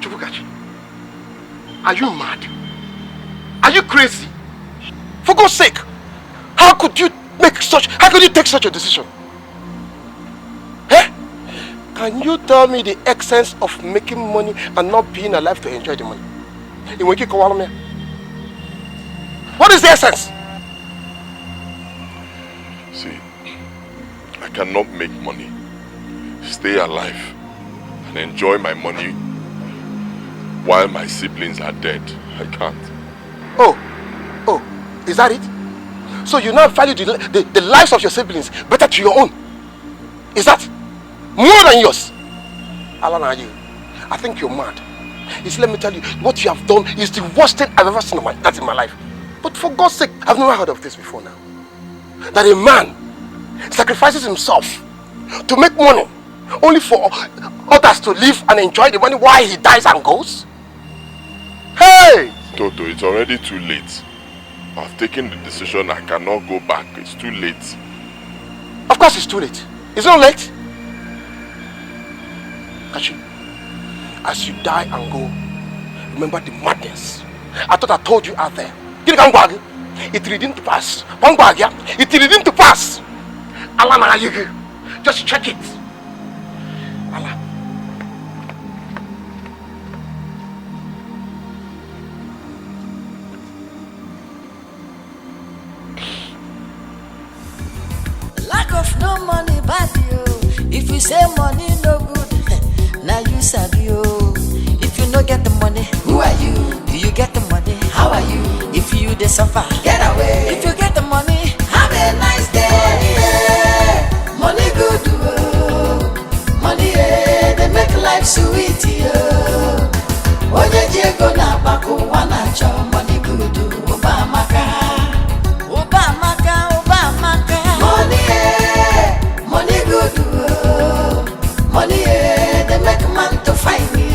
Chubukachi, are you mad? Are you crazy? For God's sake, how could you take such a decision? Can you tell me the essence of making money and not being alive to enjoy the money? What is the essence? See, I cannot make money, stay alive, and enjoy my money while my siblings are dead. I can't. Oh, is that it? So you now value the lives of your siblings better to your own? Is that more than yours? Alana, I think you're mad. You see, let me tell you, what you have done is the worst thing I've ever seen in my life. But for God's sake, I've never heard of this before now. That a man sacrifices himself to make money only for others to live and enjoy the money while he dies and goes? Hey! Toto, it's already too late. I've taken the decision. I cannot go back. It's too late. Of course it's too late. It's not late. Kachi, as you die and go, remember the madness. I thought I told you out there. It didn't pass. It didn't pass. Allah, just check it. Allah. Lack of no money bad you. If you say money no good, now you sabi you. If you no get the money, who are you? Do you get the money? How are you? If you dey suffer, get away. If you get the money, have a nice day. Money good, money they make life sweet. Eze-Ego na baku wana cho money good, Obamaka. Money good, money they make man to find me.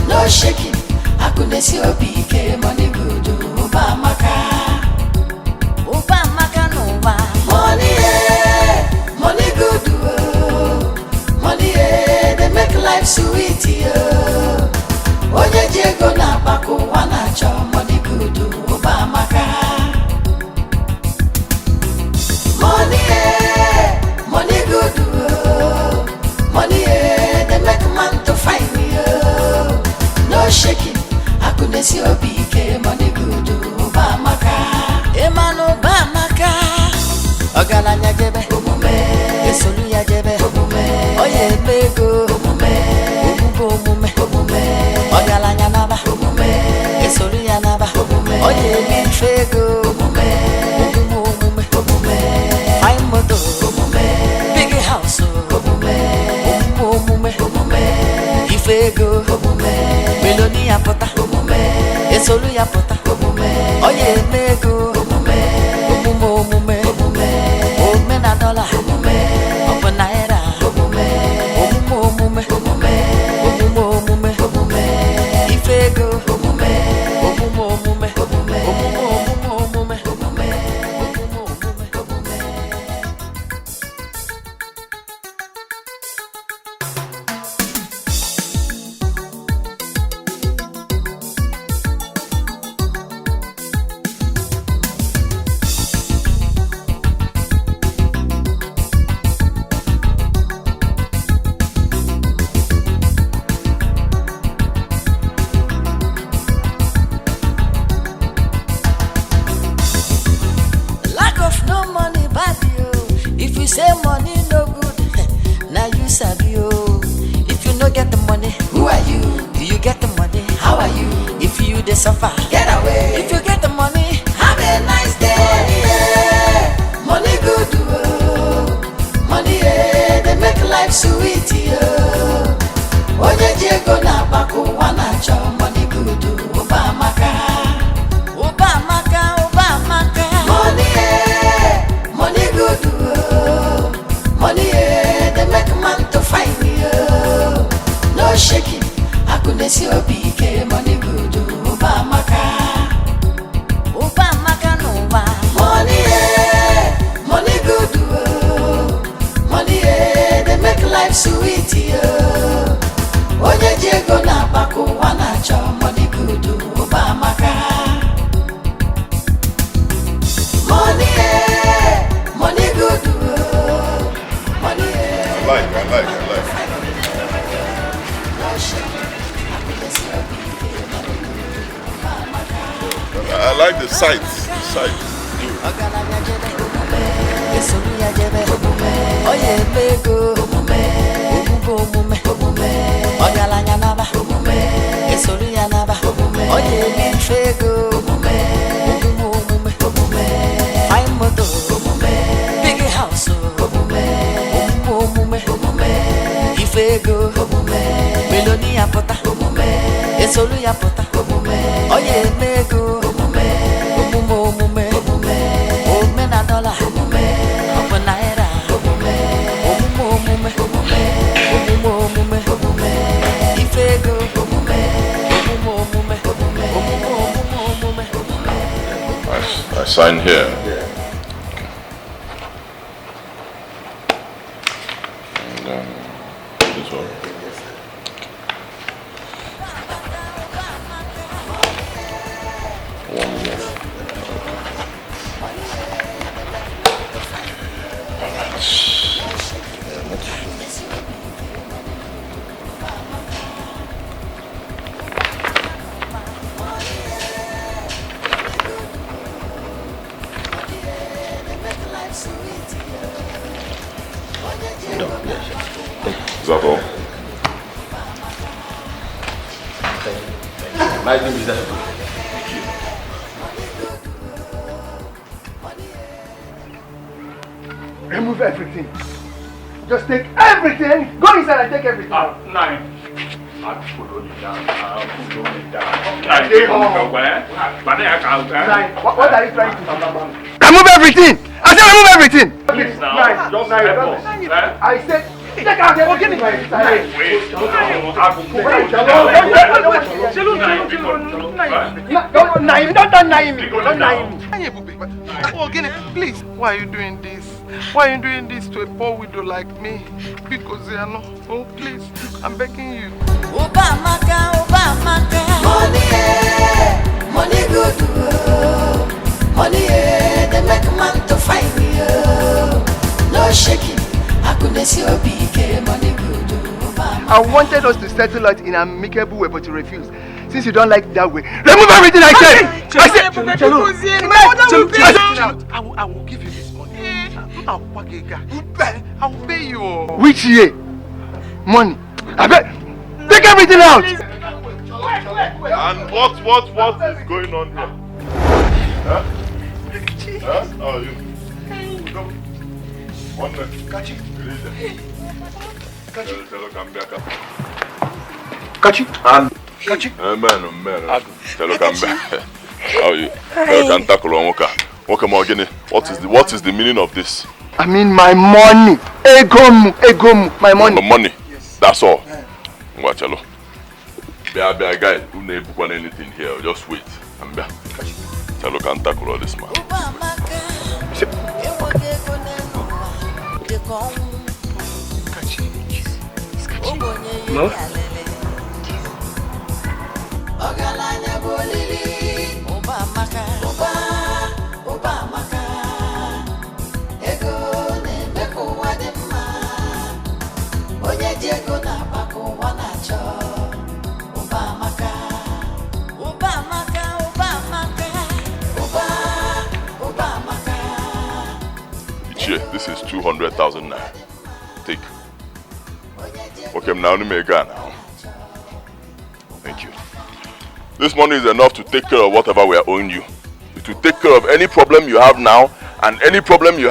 No shaking, I couldn't see a big money good, Obamaka Nova. Money good, money they make life sweet. Eze-Ego na baku wana cho money good, Obamaka. Money good, money they make man to find me. No shaking, I couldn't see a big money good, Obamaka. Emano Obamaka. Ogalanya jebe, Esoluya jebe, Oye Bego, Omume, Ogalanya naba, Esoluya naba, Oye Bifego, I'm moto, big house, Ifego, Melonia pota, Esoluya pota, Oye Bego, Omena dollar, Open naira, Omume, Ifego, Omume. Say money no good, now you sabi yo. If you no get the money, who are you? Do you get the money? How are you? If you dey suffer, get away. If you get the money, have a nice day. Money good, money they make life sweet. Eze-Ego na baku wana cho money good, Obamaka. Money good, money they make man to find me. No shaking, I couldn't see a big money good, Obamaka Nova. Money good, money they make life sweet. Eze-Ego na baku wana cho money good, Obamaka. Money good, money. I like. I like the sights. Big house, Ifego, Melonia pota, Esolu ya pota. Oye mego. Omume. Omume na dollar. Omume naira. Omume. Ifego. I sign here. And this one. One more. Is that all? My name is that. Remove everything. Just take everything. Go inside and take everything. 9. I'll follow it down. What are you trying to do? Remove everything! I said remove everything! Please now, just help us. I said, take out everything! Please, why are you doing this? Why are you doing this to a poor widow like me? Because they are not. Oh, please, I'm begging you. Obamaka. Money good. Money, they make man to find me. No shaking. I couldn't see a big money good. I wanted us to settle it in an amicable way, but you refused. Since you don't like it that way, remove everything I said! I will give you this money. I will pay you. Which year? Money. I bet. Take everything out! And what is going on here? Huh? Huh? Oh, you. Come. One minute. Catch it. Catch it. Amen. Tell come back. How you? Can tackle on What is the meaning of this? I mean my money. Ego, my money. The money. Yes. That's all. Watch hello. Be guy who never want anything here. Just wait. I'm back. Tell can tackle all this man. No? This is 200,000 naira. Take. Okay, now let me go now. Thank you. This money is enough to take care of whatever we are owing you. It will take care of any problem you have now and any problem you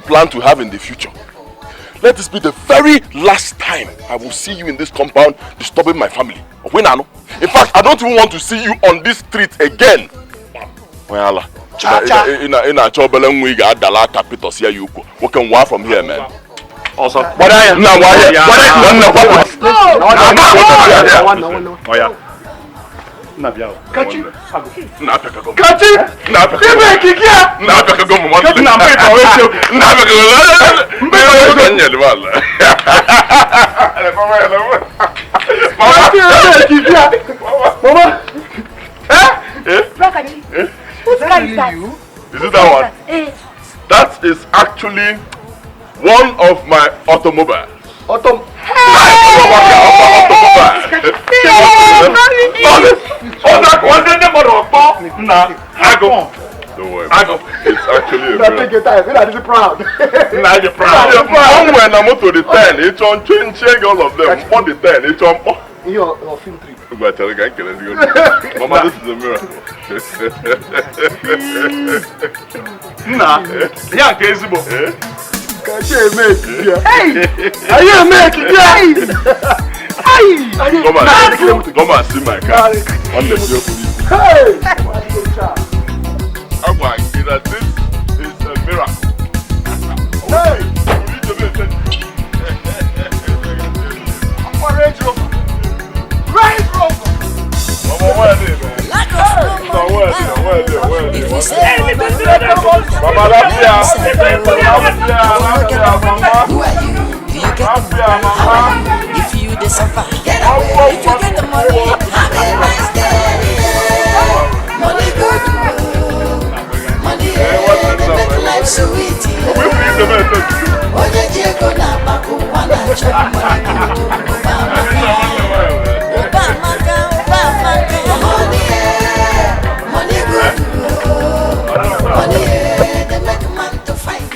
plan to have in the future. Let this be the very last time I will see you in this compound disturbing my family. In fact, I don't even want to see you on this street again. In a trouble we got the last capital here you can walk from here, man. Also, what I am now, Whose car is that? Is it that one? That is actually one of my automobiles. Automobile. Don't worry. It's actually a proud. When I'm to the 10, it's on change all of them. On the 10, it's on. Your film 3. Mama, this is a miracle. Nah, yeah, Kezibo. Hey, are you a man? Come and see my car. On the police. Hey! This is a miracle. Hey! Range Rover! Range Rover! Mama, where are they, man? If you say Mama, who are you? Do you get the money? How are you? If you the suffer, get away. If you get the money, have a nice day. Money good, money they make life sweet. Eze-Ego na baku wana chop money good. Obama, money good, money they make man to fight.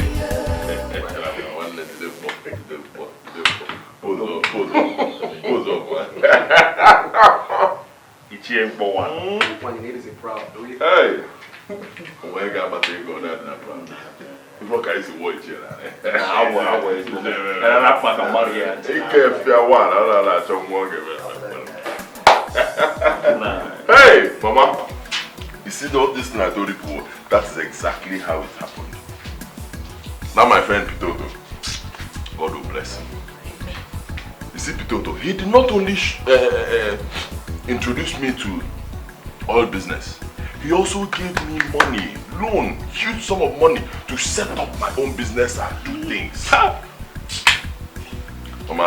Hey! Where got my thing going that now? Before I see what you I will. Hey, Mama. You see this thing I told you before? That is exactly how it happened. Now my friend Pitoto, God will bless him. You see Pitoto, he did not only introduce me to oil business. He also gave me money, loan, huge sum of money to set up my own business and do things. As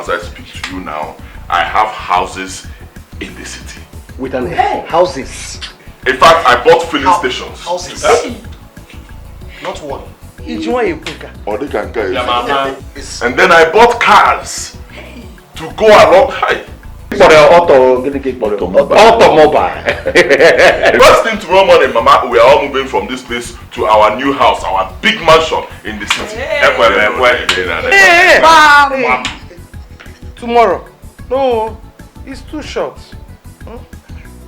I speak to you now, I have houses in the city. With an houses. In fact, I bought filling stations. Houses. Not one. Each one you pick. Or they can carry. And then I bought cars to go along high. For the automobile. First thing tomorrow morning, Mama, we are all moving from this place to our new house, our big mansion in the city. Tomorrow? No, it's too short.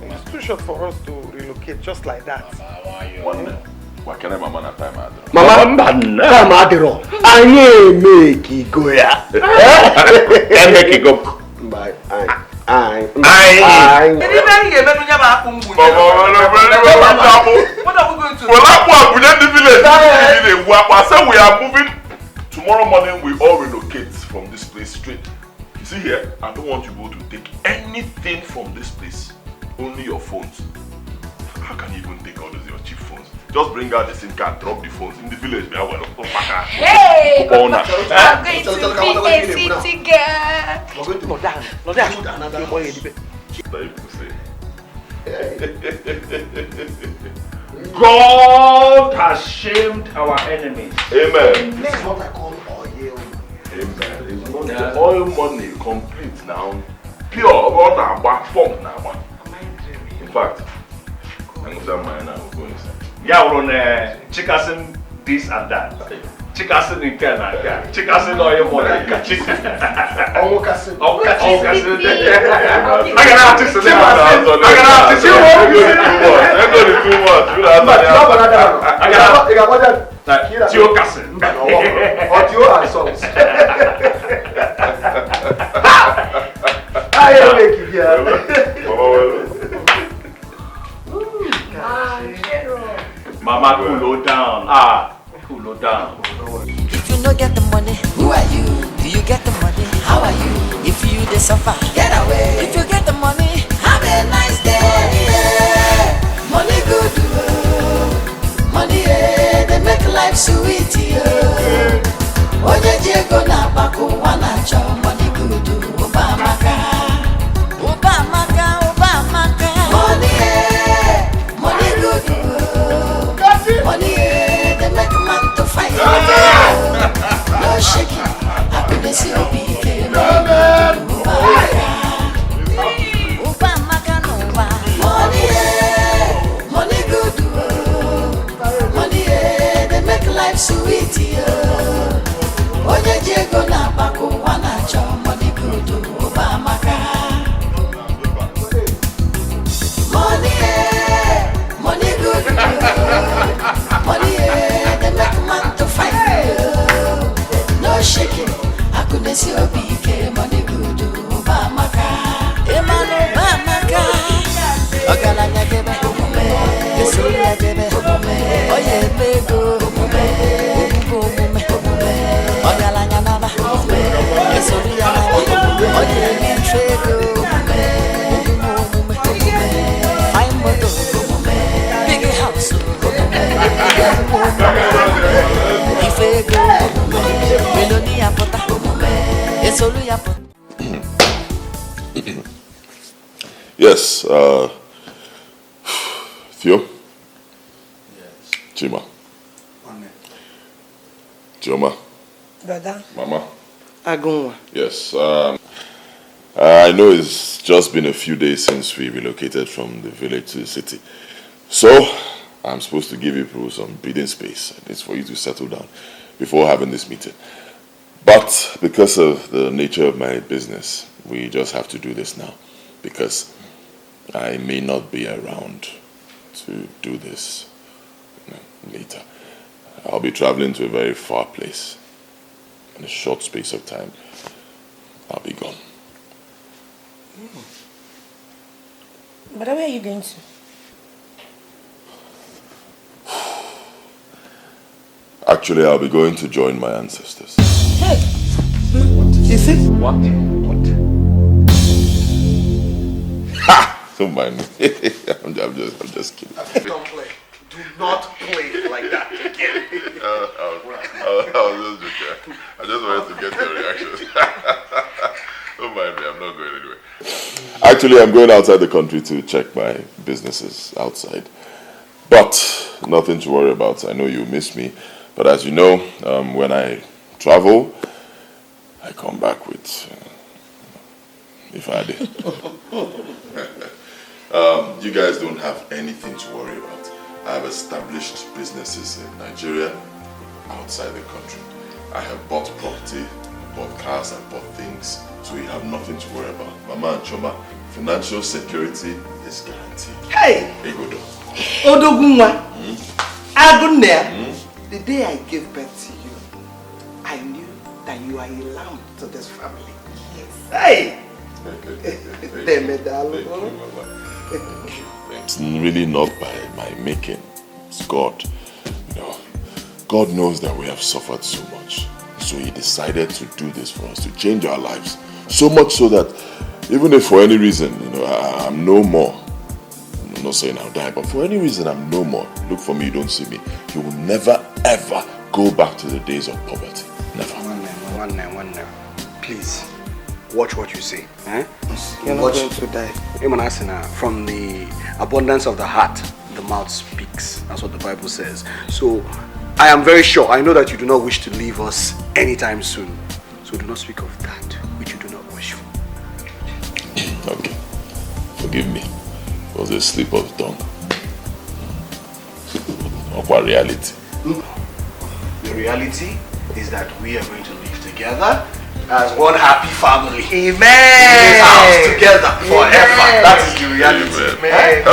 It's too short for us to relocate just like that. Why can I Mama na time Mama, time adiro. I make it go ya. I make it go. Bye. I. What are we going to do? We are moving. Tomorrow morning we all relocate from this place straight. You see here, I don't want you to take anything from this place. Only your phones. How can you even take all those your cheap phones? Just bring out the SIM card, drop the phones in the village. Hey! I'm going to be a city girl. God has shamed our enemies. Amen. This is what I call oil. Amen. It's not the oil money complete now. Pure, now. In fact, I'm going to go inside. Yeah, we're on chikasin this and that. Chikasin in Canada. Chikasin oil money. I Mama, cool down. Cool down. If you no get the money, who are you? Do you get the money? How are you? If you the suffer, get away. If you get the money, have a nice day. Money good, money they make life sweet. Eze-Ego na baku wana chop money good. Obama. Money good, money they make man to fight. No shaking, happiness you be. Money good, money they make life sweet. Meloni apota. Esolu apota. Yes, Theo? Yes. Chima? Chioma? Brother? Mama? Agunwa. Yes, I know it's just been a few days since we relocated from the village to the city. So, I'm supposed to give you some breathing space. It's for you to settle down before having this meeting. But because of the nature of my business, we just have to do this now. Because I may not be around to do this later. I'll be traveling to a very far place. In a short space of time, I'll be gone. But where are you going to? Actually, I'll be going to join my ancestors. Hey! You see? What? Ha! Don't mind me. I'm just kidding. Don't play. Do not play like that again. I was just joking. I just wanted to get your reaction. Don't mind me, I'm not going anywhere. Actually, I'm going outside the country to check my businesses outside. But nothing to worry about. I know you miss me. But as you know, when I travel, I come back with Ifade. You guys don't have anything to worry about. I have established businesses in Nigeria, outside the country. I have bought property, bought cars, and bought things. So you have nothing to worry about. Mama and Choma, financial security is guaranteed. Hey! Egodo. Odogunwa. Agunne. The day I gave birth to you, I knew that you are a lamb to this family. Yes. Hey! It's really not by my making. It's God. You know, God knows that we have suffered so much. So he decided to do this for us, to change our lives. So much so that even if for any reason, I'm no more. I'm not saying I'll die, but for any reason I'm no more. Look for me, you don't see me. You will never ever go back to the days of poverty. Never. One now. Please, watch what you say. Eh? You're not going to die. From the abundance of the heart, the mouth speaks. That's what the Bible says. So, I am very sure, I know that you do not wish to leave us anytime soon. So do not speak of that which you do not wish for. Okay. Forgive me. It was a slip of the tongue. Of our reality. The reality is that we are going to live together as one happy family. Amen. In this house together forever. Amen. That is the reality. Amen.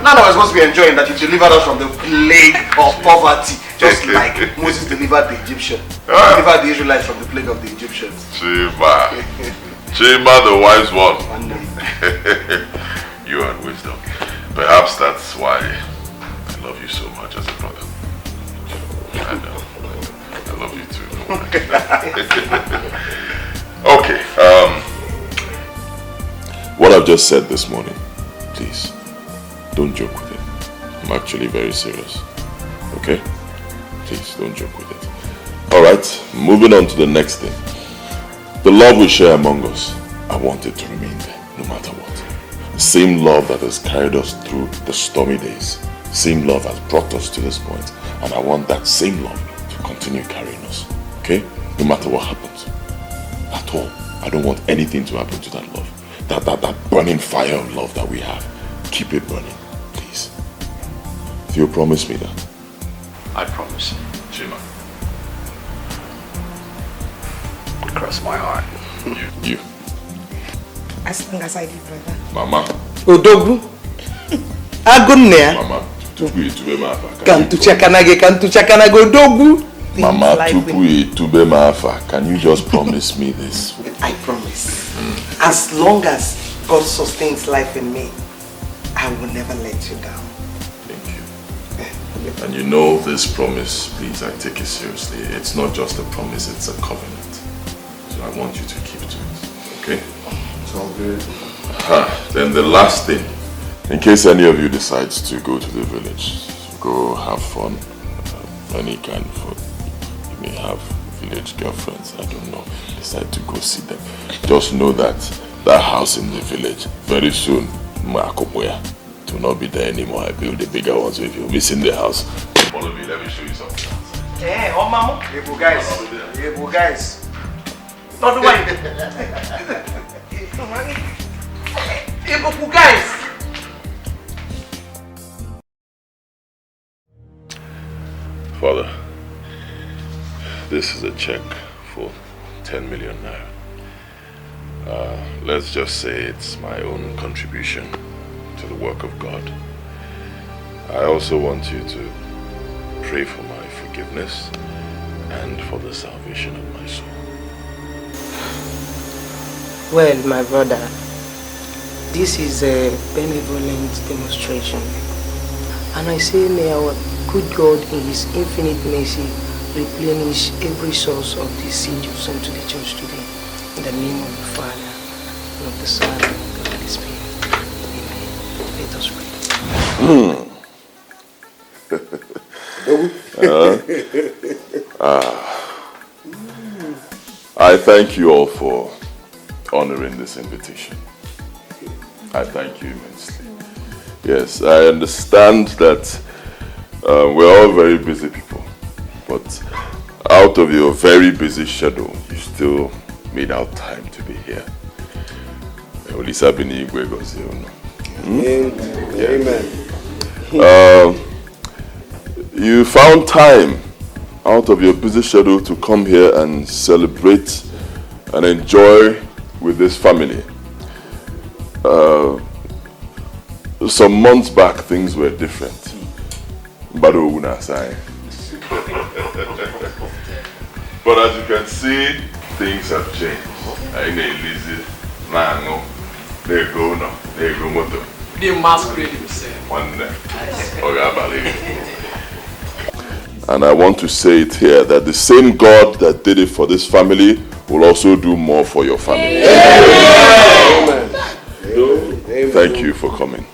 Now I was supposed to be enjoying that you delivered us from the plague of poverty, just like Moses delivered the Egyptian. Delivered the Israelites from the plague of the Egyptians. Chima the wise one. You and wisdom. Perhaps that's why I love you so much as a brother. I know. I love you too. Okay. What I've just said this morning, please, don't joke with it. I'm actually very serious. Okay? Please, don't joke with it. Alright, moving on to the next thing. The love we share among us, I want it to remain there, no matter what. The same love that has carried us through the stormy days, same love has brought us to this point, and I want that same love to continue carrying us. Okay? No matter what happens. At all. I don't want anything to happen to that love. That burning fire of love that we have. Keep it burning, please. If you promise me that. I promise. Chima. Cross my heart. You. As long as I live, brother. Mama. Odogu. Agunne. Mama. Kantu chakanage Odogu. Mama, can you just promise me this? I promise. As long as God sustains life in me, I will never let you down. Thank you. And you know this promise, please, I take it seriously. It's not just a promise, it's a covenant. So I want you to keep to it. Okay? It's all good. Then the last thing. In case any of you decides to go to the village, go have fun, any kind of food. may have village girlfriends, I don't know, decide to go see them. Just know that that house in the village, very soon, Makoboya, it will not be there anymore. I build the bigger ones with you. Missing the house. Follow me, let me show you something. Hey, oh mama. Hey, guys. Hey, guys. Not the way. Hey, guys. Father, this is a check for 10 million naira. Let's just say it's my own contribution to the work of God. I also want you to pray for my forgiveness and for the salvation of my soul. Well, my brother, this is a benevolent demonstration. And I say, may our good God in His infinite mercy replenish every source of this seed you've sown to the church today. In the name of the Father, and of the Son, and of the Holy Spirit. Amen. Let us pray. I thank you all for honoring this invitation. I thank you immensely. Yes, I understand that we're all very busy people, but out of your very busy schedule, you still made out time to be here. Amen. You found time out of your busy schedule to come here and celebrate and enjoy with this family. Some months back, things were different. But as you can see, things have changed. The masquerade himself. And I want to say it here that the same God that did it for this family will also do more for your family. Amen. Amen. Thank you for coming.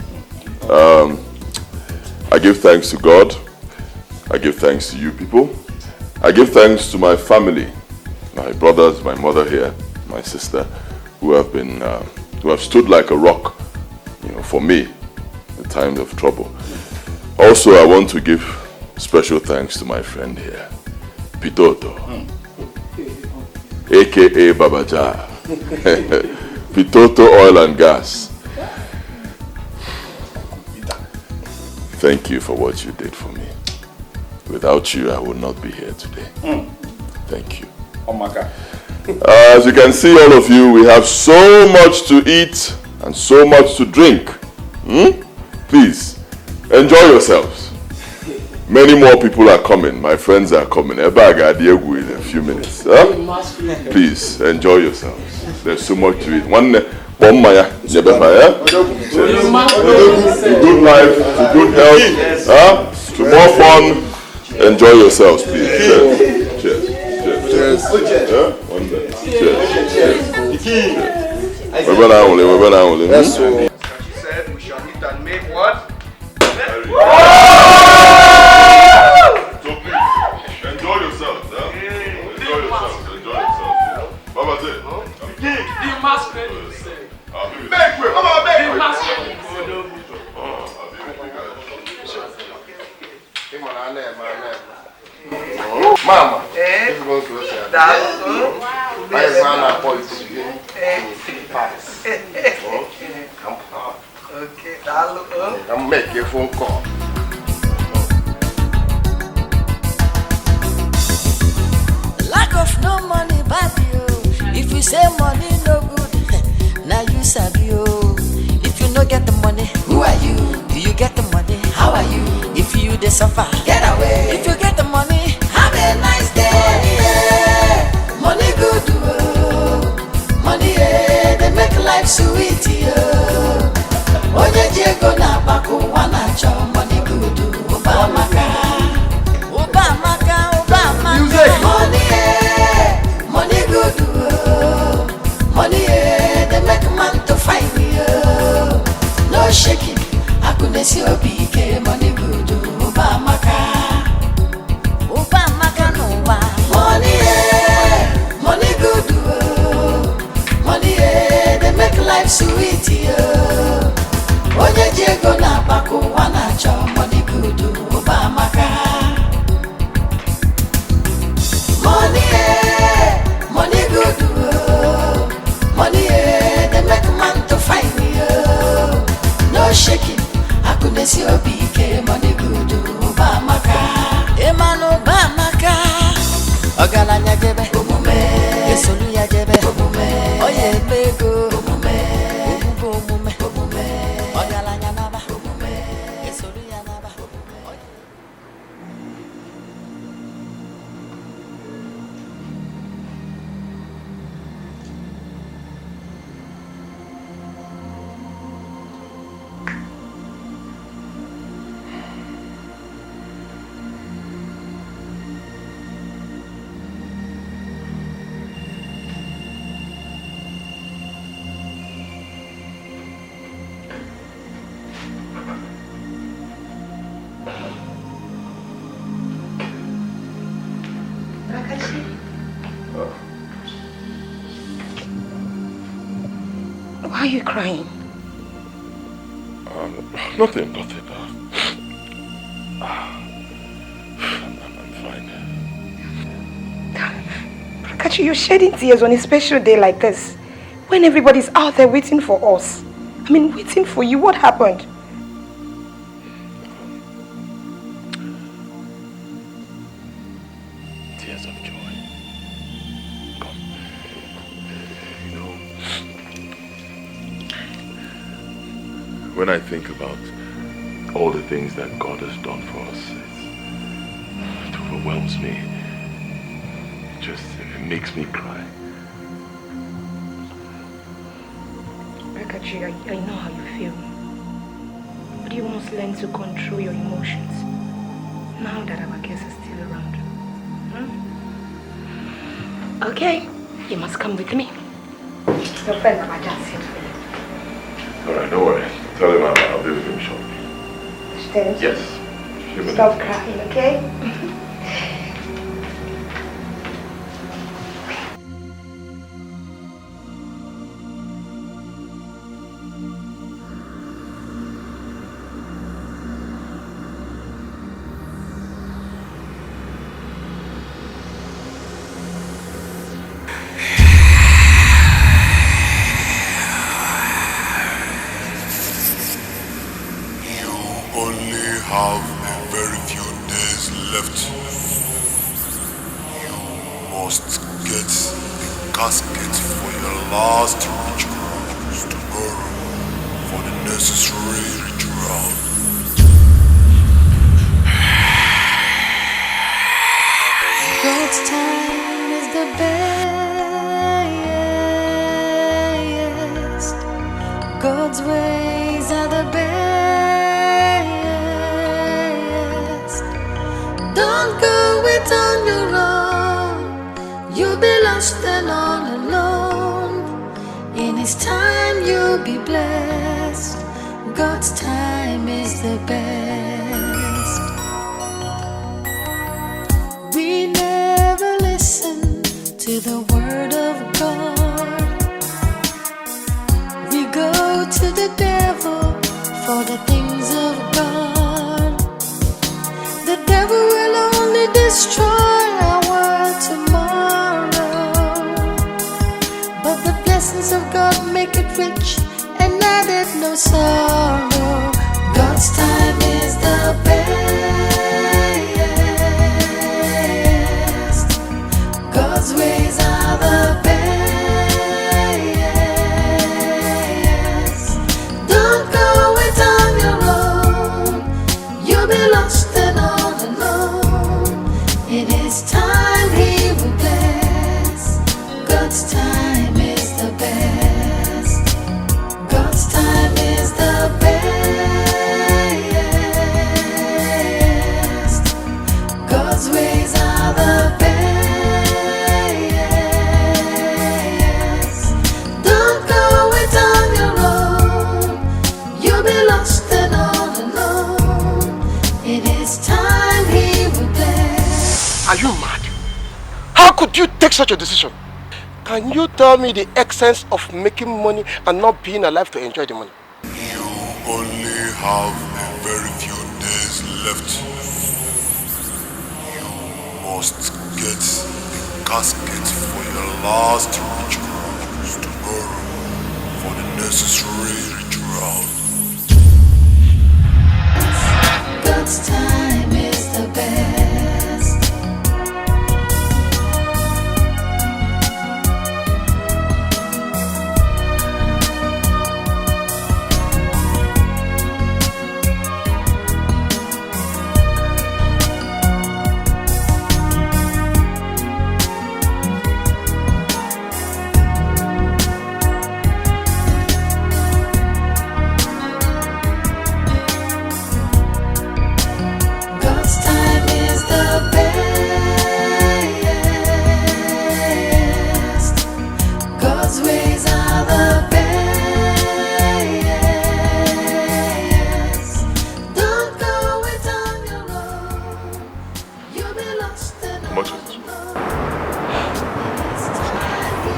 I give thanks to God. I give thanks to you people. I give thanks to my family, my brothers, my mother here, my sister, who have stood like a rock, for me in times of trouble. Also, I want to give special thanks to my friend here, Pitoto, aka Babaja, Pitoto Oil and Gas. Thank you for what you did for me. Without you, I would not be here today. Thank you. Oh my God. As you can see, all of you, we have so much to eat and so much to drink. Please, enjoy yourselves. Many more people are coming. My friends are coming. In a few minutes. Please, enjoy yourselves. There's so much to eat. To good life, to good health, to more fun. Enjoy yourselves, please. Cheers. Cheers. Cheers. Cheers. Cheers. She said we shall eat and make what? So please, enjoy yourselves. Enjoy yourselves. Baba said. The masquerade himself. Make way, Mama, make way. The masquerade. Mama, I'm making a phone call. Lack of no money, bad you. If you say money no good, now you sabi you. If you no get the money, who are you? Do you get the money? How are you? If you dey suffer, get away. If you get the money, have a nice day. Money good, money they make life sweet. Onye Eze-Ego na baku wana cho money good, Obamaka. Money good, money they make man to find you. No shaking, I couldn't see a big money good, Obamaka no wa. Why are you crying? Nothing. I'm fine. Kachi, you're shedding tears on a special day like this. When everybody's out there waiting for us. I mean, waiting for you. What happened? Tears of joy. Come. You know, when I think about all the things that God has done for us, it overwhelms me. It makes me cry. Kachi, I know how you feel. But you must learn to control your emotions. Now that our guest is still around. Okay, you must come with me. Your friend Naija is here for you. Alright, don't worry. Tell him I'll be with him shortly. Yes. Stop crying, okay? Have a very few days left. You must get the casket for your last rituals tomorrow for the necessary ritual. God's time is the best. God's ways are the best. Don't go it on your own. You'll be lost and all alone. In His time you'll be blessed. God's time is the best. We never listen to the word of God. We go to the devil for the things of God. The devil will only destroy our world tomorrow, but the blessings of God make it rich and added no sorrow. God's time is the best. God's ways are the best. Don't go it on your own. You'll be lost and all alone. In His time He will bless. God's time is the best. God's time is the best. God's ways are the best. Don't go it on your own. You'll be lost and all alone. In His time He will bless. Are you mad? How could you take such a decision? Can you tell me the essence of making money and not being alive to enjoy the money? You only have a very few days left. You must get the casket for your last rituals tomorrow for the necessary ritual. God's time is the best.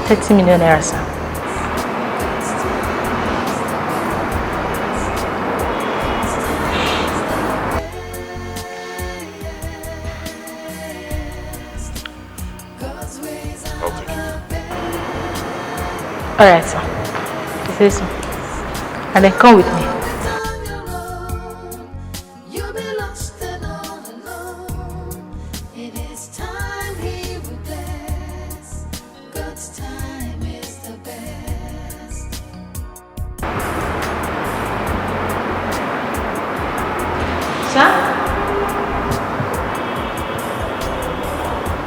30 million naira, sir. I'll take it. Alright, sir. You say so. And then come with me.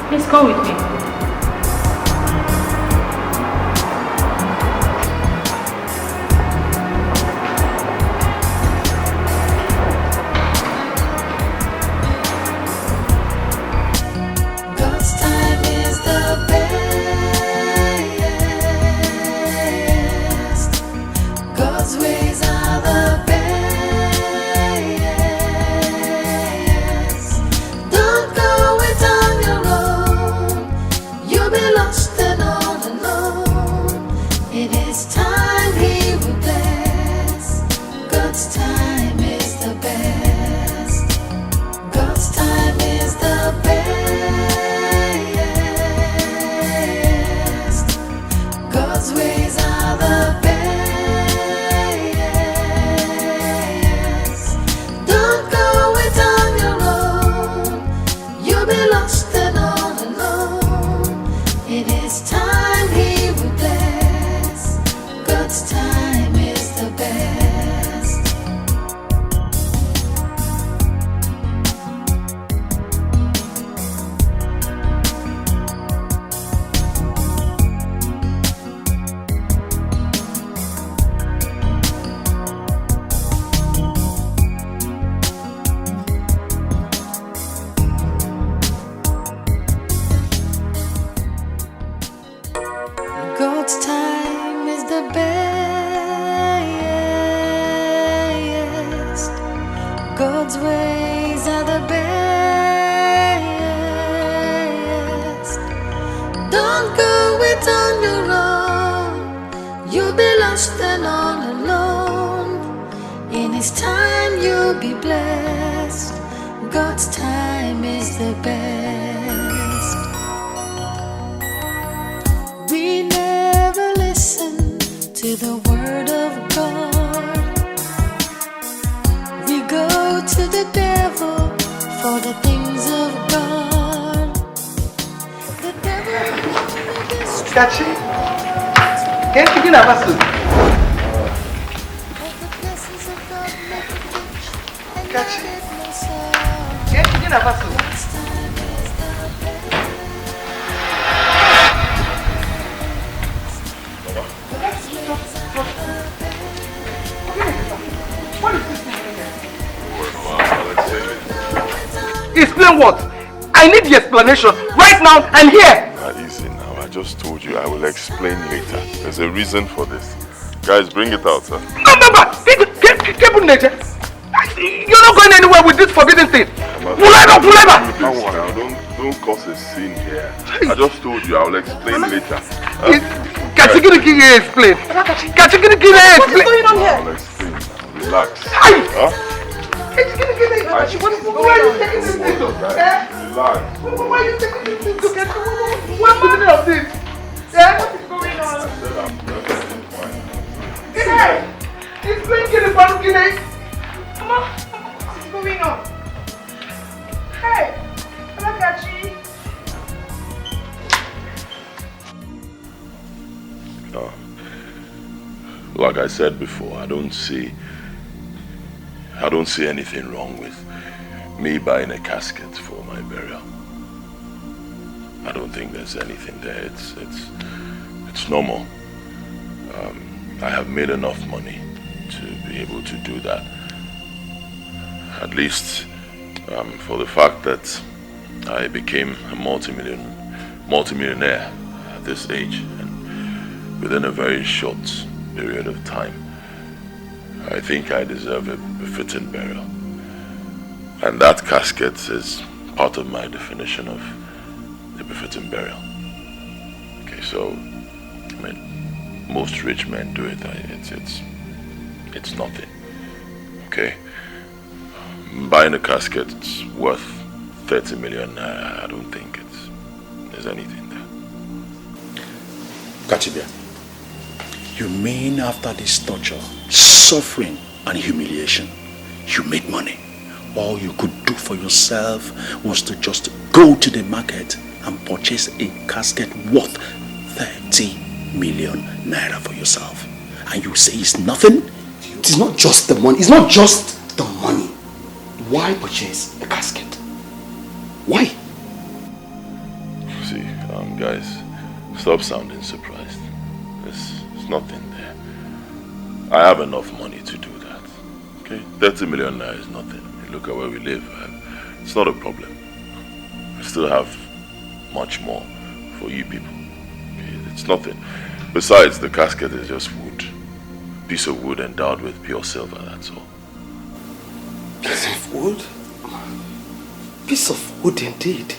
Please come with me. God's time is the best. God's ways are the best. Don't go it on your own. You'll be lost and all alone. It is time He will bless. God's time is the best. God's time is the best. God's ways are the best. Don't go it on your own. You'll be lost and all alone. It is time He will bless. God's time is the best. God's time is the best. God's ways are the best. Don't go it on your own. You'll be lost and all alone. In His time you'll be blessed. God's time is the best. We never listen to the word of God. We go to the devil for the things of God. The devil Kachi, can't you get a vessel? Kachi, can't you get a vessel? Explain what? I need the explanation right now and here. Easy now. I just told you I will explain later. There's a reason for this. Guys, bring it out, sir. No, you're not going anywhere with this forbidden thing. Don't cause a scene here. I just told you I will explain later. Katigiri explain. Katigiri explain. What is going on here? I'll explain. Relax. Huh? Why are you taking this thing to? Relax. Why are you taking this thing to? What's the meaning of this? What is going on? Hey! Explain to the Baruchine. Come on. What is going on? Hey! Alakachi. Like I said before, I don't see anything wrong with me buying a casket for my burial. I don't think there's anything there. It's normal. I have made enough money to be able to do that. At least for the fact that I became a multimillionaire at this age, and within a very short period of time. I think I deserve a befitting burial. And that casket is part of my definition of a befitting burial. Okay, so I mean, most rich men do it. It's nothing. Okay? Buying a casket, it's worth 30 million. I don't think there's anything there. Kachibia, you mean after this torture, suffering and humiliation, you made money? All you could do for yourself was to just go to the market and purchase a casket worth 30 million naira for yourself. And you say it's nothing? It is not just the money. It's not just the money. Why purchase a casket? Why? See, guys, stop sounding surprised. There's nothing there. I have enough money to do that. Okay? 30 million naira is nothing. Look at where we live. It's not a problem. I still have much more for you people. Okay? It's nothing. Besides, the casket is just wood. A piece of wood endowed with pure silver, that's all. Piece of wood? Piece of wood indeed.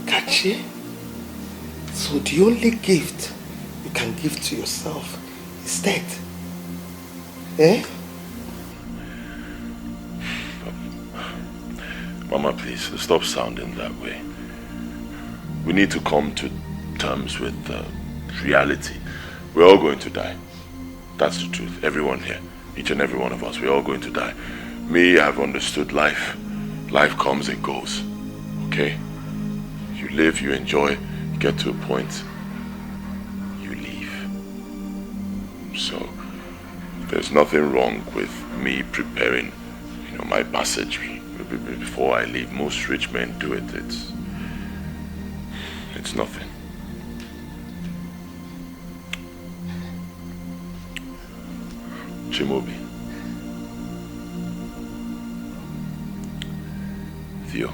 Kachi? So the only gift you can give to yourself is death? Eh? Mama, please, stop sounding that way. We need to come to terms with reality. We're all going to die. That's the truth. Everyone here, each and every one of us, we're all going to die. Me, I've understood life. Life comes and goes. Okay? You live, you enjoy, you get to a point, you leave. So, there's nothing wrong with me preparing, my passage before I leave. Most rich men do it. It's nothing. Chimobi. Theo.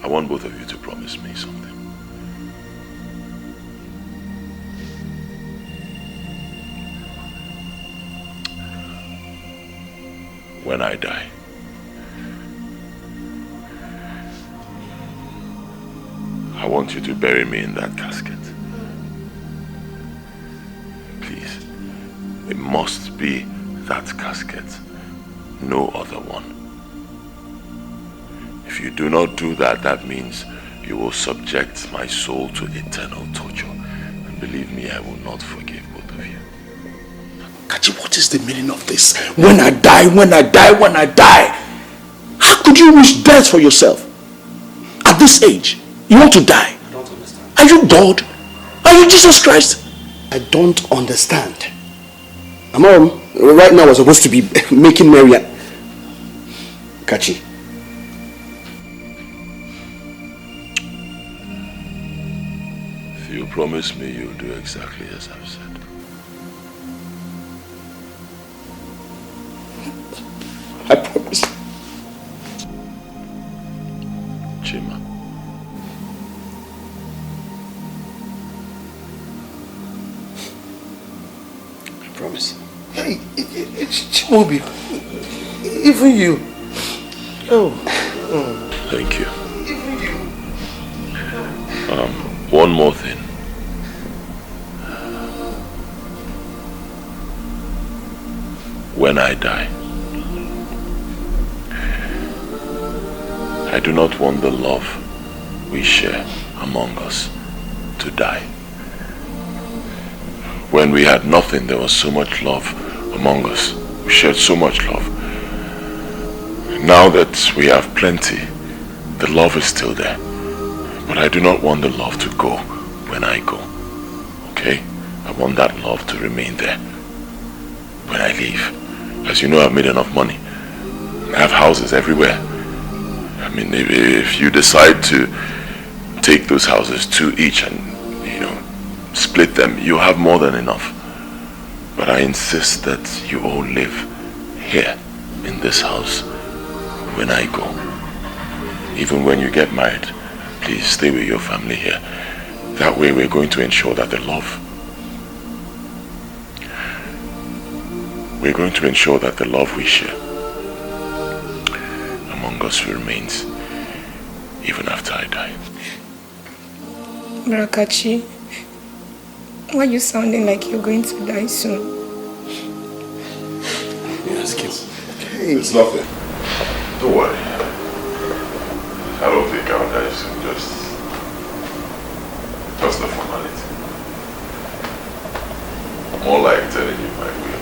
I want both of you to promise me something. When I die, I want you to bury me in that casket. Please. It must be that casket, no other one. If you do not do that, that means you will subject my soul to eternal torture. And believe me, I will not forgive both of you. Kachi, what is the meaning of this? When I die, when I die, when I die. How could you wish death for yourself? At this age, you want to die? I don't understand. Are you God? Are you Jesus Christ? I don't understand. Mom, right now we're supposed to be making merry. Kachi. If you promise me, you'll do exactly as I've said. I promise. Chima. I promise. Hey, it's Chimobi. Even you. Oh. Thank you. One more thing. When I die, I do not want the love we share among us to die. When we had nothing, there was so much love among us. We shared so much love. Now that we have plenty, the love is still there. But I do not want the love to go when I go. Okay? I want that love to remain there when I leave. As you know, I've made enough money. I have houses everywhere. I mean, if you decide to take those houses, 2 each, and, split them, you have more than enough. But I insist that you all live here, in this house, when I go. Even when you get married, please stay with your family here. That way we're going to ensure that we're going to ensure that the love we share among among us remains even after I die. Brakachi, why are you sounding like you're going to die soon? Yes, Kim. Hey. It's nothing. Don't worry. I don't think I'll die soon. Just a formality. More like telling you my will.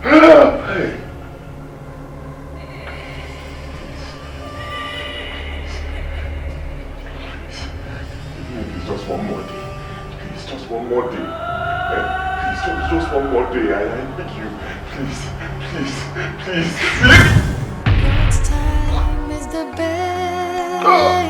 Hey. Please, just one more day. Please, just one more day. Please, just one more day. I beg you. Please. Time is the best